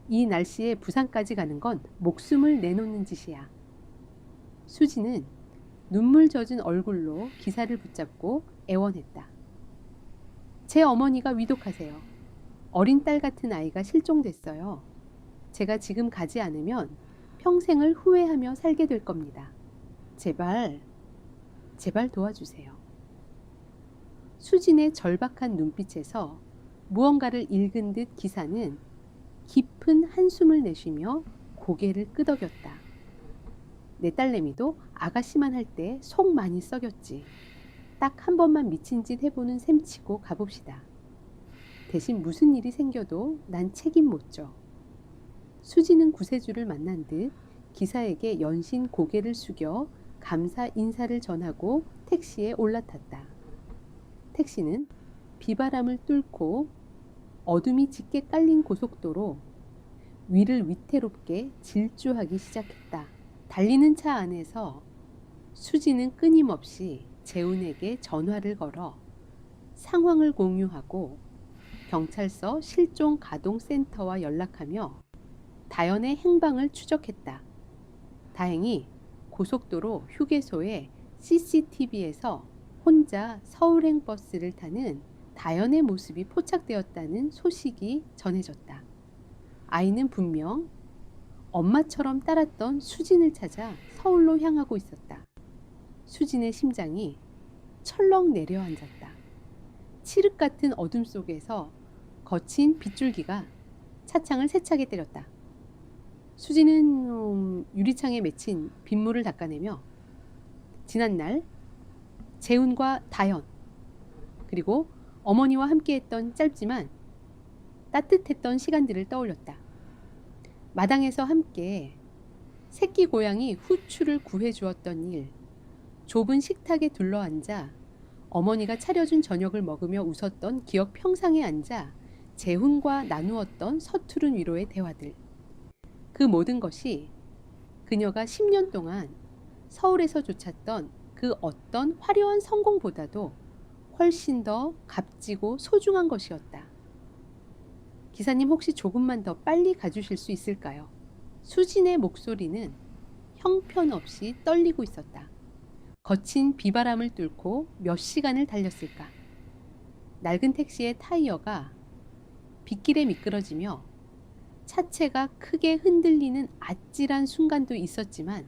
이 날씨에 부산까지 가는 건 목숨을 내놓는 짓이야. 수지는 눈물 젖은 얼굴로 기사를 붙잡고 애원했다. 제 어머니가 위독하세요. 어린 딸 같은 아이가 실종됐어요. 제가 지금 가지 않으면 평생을 후회하며 살게 될 겁니다. 제발 도와주세요. 수진의 절박한 눈빛에서 무언가를 읽은 듯 기사는 깊은 한숨을 내쉬며 고개를 끄덕였다. 내 딸내미도 아가씨만 할 때 속 많이 썩였지. 딱 한 번만 미친 짓 해보는 셈치고 가봅시다. 대신 무슨 일이 생겨도 난 책임 못 져. 수지는 구세주를 만난 듯 기사에게 연신 고개를 숙여 감사 인사를 전하고 택시에 올라탔다. 택시는 비바람을 뚫고 어둠이 짙게 깔린 고속도로 위를 위태롭게 질주하기 시작했다. 달리는 차 안에서 수지는 끊임없이 재훈에게 전화를 걸어 상황을 공유하고 경찰서 실종 가동센터와 연락하며 다연의 행방을 추적했다. 다행히 고속도로 휴게소의 CCTV에서 혼자 서울행 버스를 타는 다연의 모습이 포착되었다는 소식이 전해졌다. 아이는 분명 엄마처럼 따랐던 수진을 찾아 서울로 향하고 있었다. 수진의 심장이 철렁 내려앉았다. 칠흑 같은 어둠 속에서 거친 빗줄기가 차창을 세차게 때렸다. 수지는 유리창에 맺힌 빗물을 닦아내며 지난날 재훈과 다현 그리고 어머니와 함께했던 짧지만 따뜻했던 시간들을 떠올렸다. 마당에서 함께 새끼 고양이 후추를 구해주었던 일, 좁은 식탁에 둘러앉아 어머니가 차려준 저녁을 먹으며 웃었던 기억 평상에 앉아 재훈과 나누었던 서투른 위로의 대화들. 그 모든 것이 그녀가 10년 동안 서울에서 쫓았던 그 어떤 화려한 성공보다도 훨씬 더 값지고 소중한 것이었다. 기사님 혹시 조금만 더 빨리 가주실 수 있을까요? 수진의 목소리는 형편없이 떨리고 있었다. 거친 비바람을 뚫고 몇 시간을 달렸을까? 낡은 택시의 타이어가 빗길에 미끄러지며 차체가 크게 흔들리는 아찔한 순간도 있었지만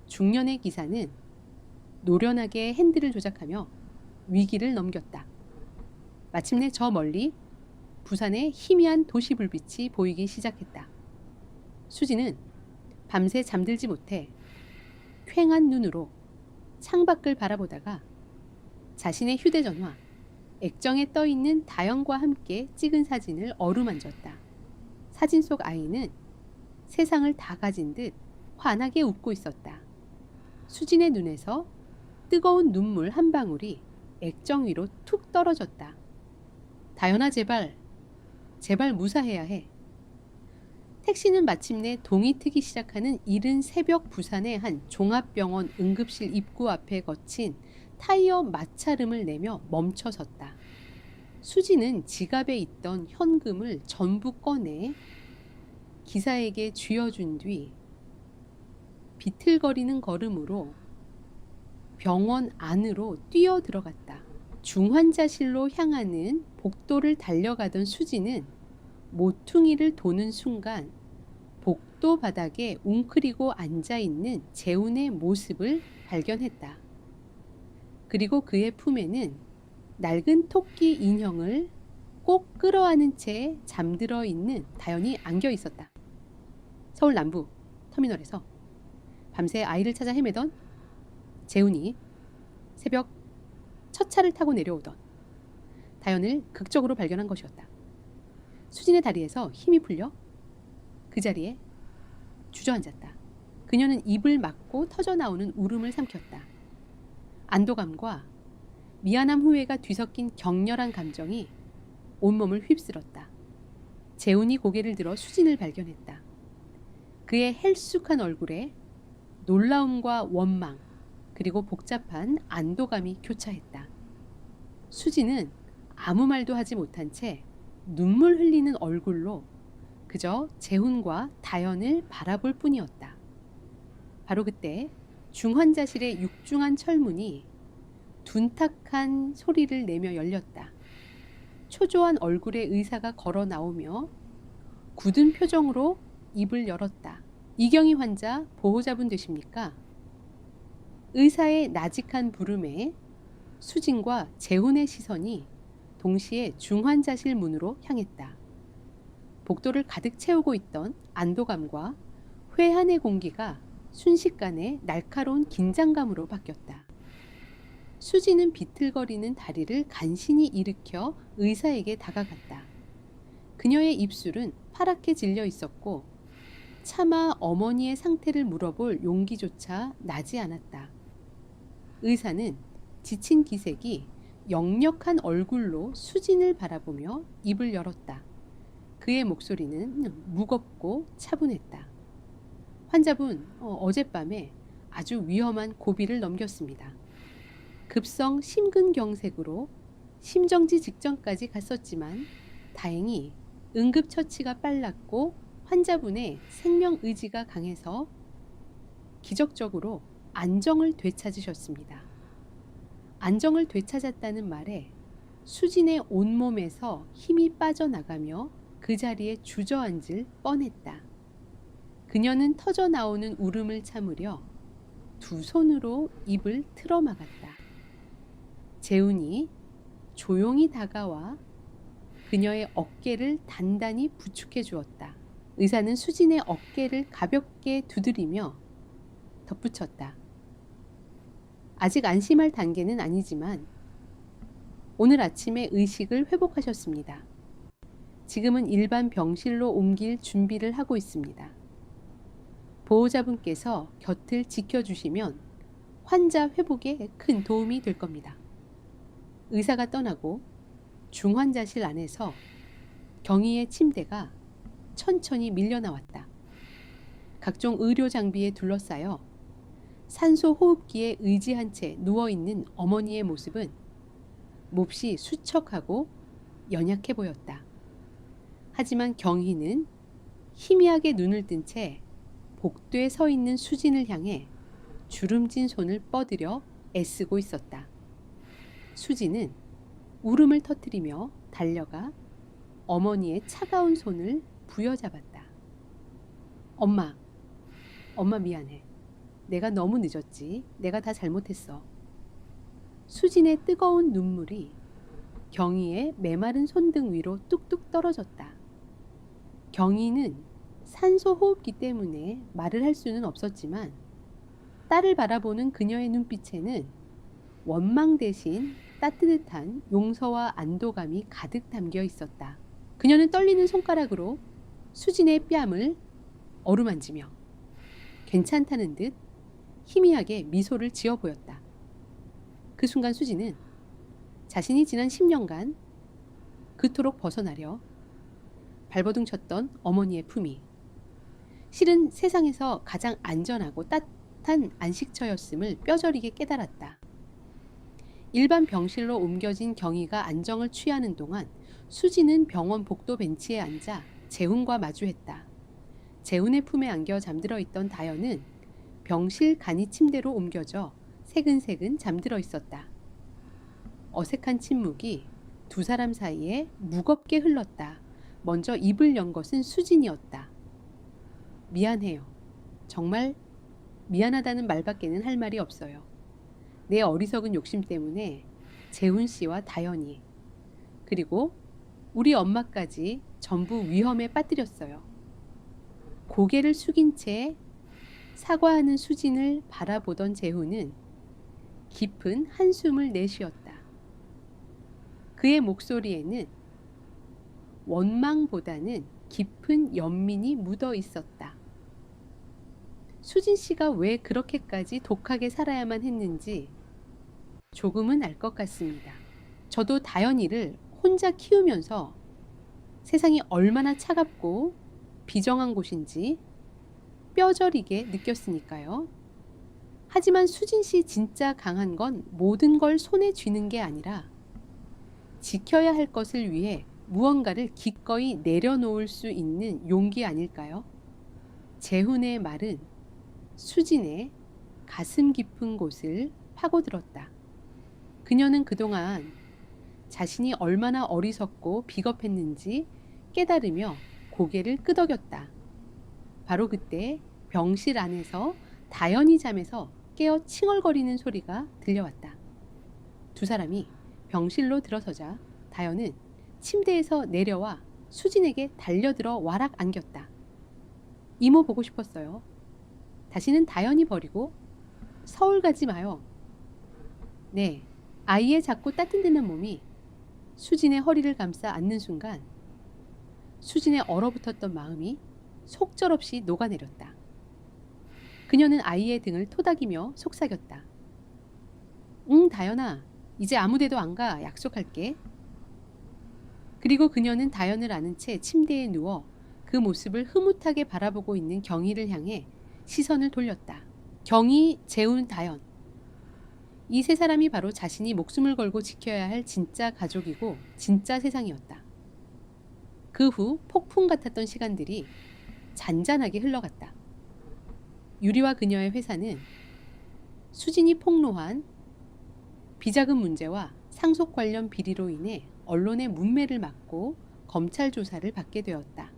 중년의 기사는 노련하게 핸들을 조작하며 위기를 넘겼다. 마침내 저 멀리 부산의 희미한 도시 불빛이 보이기 시작했다. 수지는 밤새 잠들지 못해 퀭한 눈으로 창밖을 바라보다가 자신의 휴대전화, 액정에 떠있는 다현과 함께 찍은 사진을 어루만졌다. 사진 속 아이는 세상을 다 가진 듯 환하게 웃고 있었다. 수진의 눈에서 뜨거운 눈물 한 방울이 액정 위로 툭 떨어졌다. 다현아, 제발 무사해야 해. 택시는 마침내 동이 트기 시작하는 이른 새벽 부산의 한 종합병원 응급실 입구 앞에 거친 타이어 마찰음을 내며 멈춰섰다. 수지는 지갑에 있던 현금을 전부 꺼내 기사에게 쥐어준 뒤 비틀거리는 걸음으로 병원 안으로 뛰어 들어갔다. 중환자실로 향하는 복도를 달려가던 수지는 모퉁이를 도는 순간 복도 바닥에 웅크리고 앉아있는 재훈의 모습을 발견했다. 그리고 그의 품에는 낡은 토끼 인형을 꼭 끌어안은 채 잠들어 있는 다현이 안겨 있었다. 서울 남부 터미널에서 밤새 아이를 찾아 헤매던 재훈이 새벽 첫 차를 타고 내려오던 다현을 극적으로 발견한 것이었다. 수진의 다리에서 힘이 풀려 그 자리에 주저앉았다. 그녀는 입을 막고 터져나오는 울음을 삼켰다. 안도감과 미안함 후회가 뒤섞인 격렬한 감정이 온몸을 휩쓸었다. 재훈이 고개를 들어 수진을 발견했다. 그의 헬쑥한 얼굴에 놀라움과 원망 그리고 복잡한 안도감이 교차했다. 수진은 아무 말도 하지 못한 채 눈물 흘리는 얼굴로 그저 재훈과 다현을 바라볼 뿐이었다. 바로 그때 중환자실의 육중한 철문이 둔탁한 소리를 내며 열렸다. 초조한 얼굴의 의사가 걸어 나오며 굳은 표정으로 입을 열었다. 이경희 환자 보호자분 되십니까? 의사의 나직한 부름에 수진과 재훈의 시선이 동시에 중환자실 문으로 향했다. 복도를 가득 채우고 있던 안도감과 회한의 공기가 순식간에 날카로운 긴장감으로 바뀌었다. 수지는 비틀거리는 다리를 간신히 일으켜 의사에게 다가갔다. 그녀의 입술은 파랗게 질려 있었고 차마 어머니의 상태를 물어볼 용기조차 나지 않았다. 의사는 지친 기색이 역력한 얼굴로 수진을 바라보며 입을 열었다. 그의 목소리는 무겁고 차분했다. 환자분, 어젯밤에 아주 위험한 고비를 넘겼습니다. 급성 심근경색으로 심정지 직전까지 갔었지만 다행히 응급처치가 빨랐고 환자분의 생명의지가 강해서 기적적으로 안정을 되찾으셨습니다. 안정을 되찾았다는 말에 수진의 온몸에서 힘이 빠져나가며 그 자리에 주저앉을 뻔했다. 그녀는 터져나오는 울음을 참으려 두 손으로 입을 틀어막았다. 재훈이 조용히 다가와 그녀의 어깨를 단단히 부축해 주었다. 의사는 수진의 어깨를 가볍게 두드리며 덧붙였다. 아직 안심할 단계는 아니지만 오늘 아침에 의식을 회복하셨습니다. 지금은 일반 병실로 옮길 준비를 하고 있습니다. 보호자분께서 곁을 지켜주시면 환자 회복에 큰 도움이 될 겁니다. 의사가 떠나고 중환자실 안에서 경희의 침대가 천천히 밀려나왔다. 각종 의료 장비에 둘러싸여 산소 호흡기에 의지한 채 누워있는 어머니의 모습은 몹시 수척하고 연약해 보였다. 하지만 경희는 희미하게 눈을 뜬 채 복도에 서 있는 수진을 향해 주름진 손을 뻗으려 애쓰고 있었다. 수진은 울음을 터뜨리며 달려가 어머니의 차가운 손을 부여잡았다. 엄마 미안해. 내가 너무 늦었지. 내가 다 잘못했어. 수진의 뜨거운 눈물이 경희의 메마른 손등 위로 뚝뚝 떨어졌다. 경희는 산소 호흡기 때문에 말을 할 수는 없었지만 딸을 바라보는 그녀의 눈빛에는 원망 대신 따뜻한 용서와 안도감이 가득 담겨 있었다. 그녀는 떨리는 손가락으로 수진의 뺨을 어루만지며 괜찮다는 듯 희미하게 미소를 지어 보였다. 그 순간 수진은 자신이 지난 10년간 그토록 벗어나려 발버둥 쳤던 어머니의 품이 실은 세상에서 가장 안전하고 따뜻한 안식처였음을 뼈저리게 깨달았다. 일반 병실로 옮겨진 경희가 안정을 취하는 동안 수진은 병원 복도 벤치에 앉아 재훈과 마주했다. 재훈의 품에 안겨 잠들어 있던 다연은 병실 간이 침대로 옮겨져 새근새근 잠들어 있었다. 어색한 침묵이 두 사람 사이에 무겁게 흘렀다. 먼저 입을 연 것은 수진이었다. 미안해요. 정말 미안하다는 말밖에는 할 말이 없어요. 내 어리석은 욕심 때문에 재훈 씨와 다연이 그리고 우리 엄마까지 전부 위험에 빠뜨렸어요. 고개를 숙인 채 사과하는 수진을 바라보던 재훈은 깊은 한숨을 내쉬었다. 그의 목소리에는 원망보다는 깊은 연민이 묻어 있었다. 수진 씨가 왜 그렇게까지 독하게 살아야만 했는지 조금은 알 것 같습니다. 저도 다연이를 혼자 키우면서 세상이 얼마나 차갑고 비정한 곳인지 뼈저리게 느꼈으니까요. 하지만 수진 씨 진짜 강한 건 모든 걸 손에 쥐는 게 아니라 지켜야 할 것을 위해 무언가를 기꺼이 내려놓을 수 있는 용기 아닐까요? 재훈의 말은 수진의 가슴 깊은 곳을 파고들었다. 그녀는 그동안 자신이 얼마나 어리석고 비겁했는지 깨달으며 고개를 끄덕였다. 바로 그때 병실 안에서 다연이 잠에서 깨어 칭얼거리는 소리가 들려왔다. 두 사람이 병실로 들어서자 다연은 침대에서 내려와 수진에게 달려들어 와락 안겼다. 이모 보고 싶었어요. 다시는 다연이 버리고 서울 가지 마요. 네, 아이의 작고 따뜻해지는 몸이 수진의 허리를 감싸 안는 순간 수진의 얼어붙었던 마음이 속절없이 녹아내렸다. 그녀는 아이의 등을 토닥이며 속삭였다. 응, 다연아. 이제 아무데도 안 가. 약속할게. 그리고 그녀는 다연을 안은 채 침대에 누워 그 모습을 흐뭇하게 바라보고 있는 경희를 향해 시선을 돌렸다. 경희, 재훈, 다연. 이 세 사람이 바로 자신이 목숨을 걸고 지켜야 할 진짜 가족이고 진짜 세상이었다. 그 후 폭풍 같았던 시간들이 잔잔하게 흘러갔다. 유리와 그녀의 회사는 수진이 폭로한 비자금 문제와 상속 관련 비리로 인해 언론의 문매를 맞고 검찰 조사를 받게 되었다.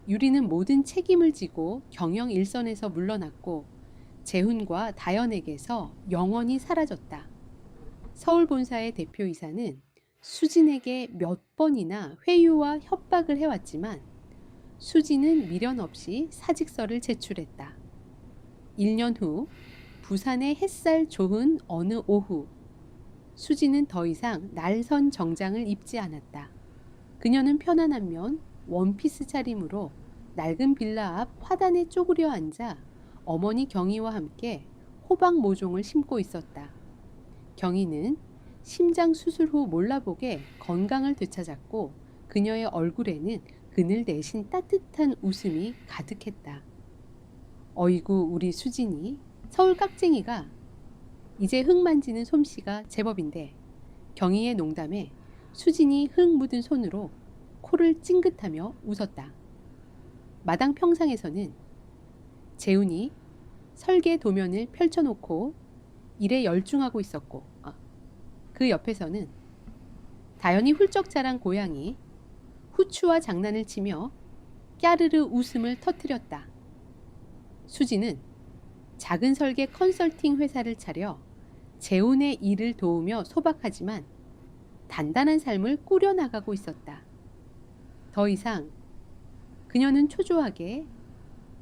유리는 모든 책임을 지고 경영 일선에서 물러났고 재훈과 다연에게서 영원히 사라졌다. 서울 본사의 대표이사는 수진에게 몇 번이나 회유와 협박을 해왔지만 수지는 미련 없이 사직서를 제출했다. 1년 후 부산의 햇살 좋은 어느 오후 수지는 더 이상 날선 정장을 입지 않았다. 그녀는 편안하면 원피스 차림으로 낡은 빌라 앞 화단에 쪼그려 앉아 어머니 경희와 함께 호박 모종을 심고 있었다. 경희는 심장 수술 후 몰라보게 건강을 되찾았고 그녀의 얼굴에는 그늘 대신 따뜻한 웃음이 가득했다. 어이구 우리 수진이 서울 깍쟁이가 이제 흙 만지는 솜씨가 제법인데 경희의 농담에 수진이 흙 묻은 손으로 코를 찡긋하며 웃었다. 마당 평상에서는 재훈이 설계 도면을 펼쳐놓고 일에 열중하고 있었고 그 옆에서는 다연이 훌쩍 자란 고양이 후추와 장난을 치며 까르르 웃음을 터뜨렸다. 수지는 작은 설계 컨설팅 회사를 차려 재훈의 일을 도우며 소박하지만 단단한 삶을 꾸려나가고 있었다. 더 이상 그녀는 초조하게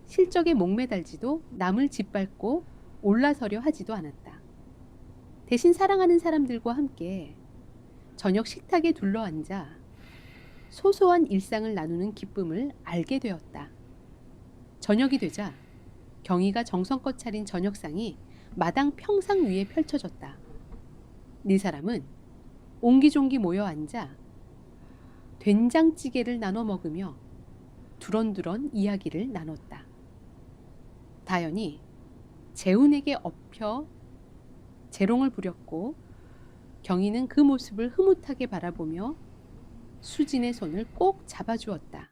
실적에 목매달지도 남을 짓밟고 올라서려 하지도 않았다. 대신 사랑하는 사람들과 함께 저녁 식탁에 둘러앉아 소소한 일상을 나누는 기쁨을 알게 되었다. 저녁이 되자 경희가 정성껏 차린 저녁상이 마당 평상 위에 펼쳐졌다. 네 사람은 옹기종기 모여 앉아 된장찌개를 나눠 먹으며 두런두런 이야기를 나눴다. 다연이 재훈에게 엎혀 재롱을 부렸고 경희는 그 모습을 흐뭇하게 바라보며 수진의 손을 꼭 잡아주었다.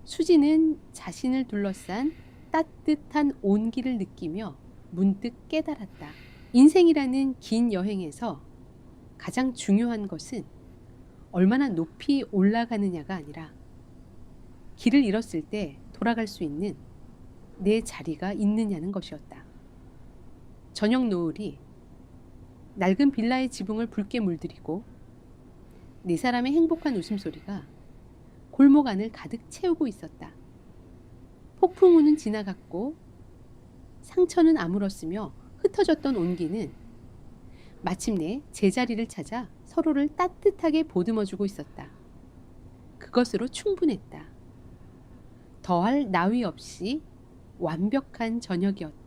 수진은 자신을 둘러싼 따뜻한 온기를 느끼며 문득 깨달았다. 인생이라는 긴 여행에서 가장 중요한 것은 얼마나 높이 올라가느냐가 아니라 길을 잃었을 때 돌아갈 수 있는 내 자리가 있느냐는 것이었다. 저녁 노을이 낡은 빌라의 지붕을 붉게 물들이고 네 사람의 행복한 웃음소리가 골목 안을 가득 채우고 있었다. 폭풍우는 지나갔고 상처는 아물었으며 흩어졌던 온기는 마침내 제자리를 찾아 서로를 따뜻하게 보듬어주고 있었다. 그것으로 충분했다. 더할 나위 없이 완벽한 저녁이었다.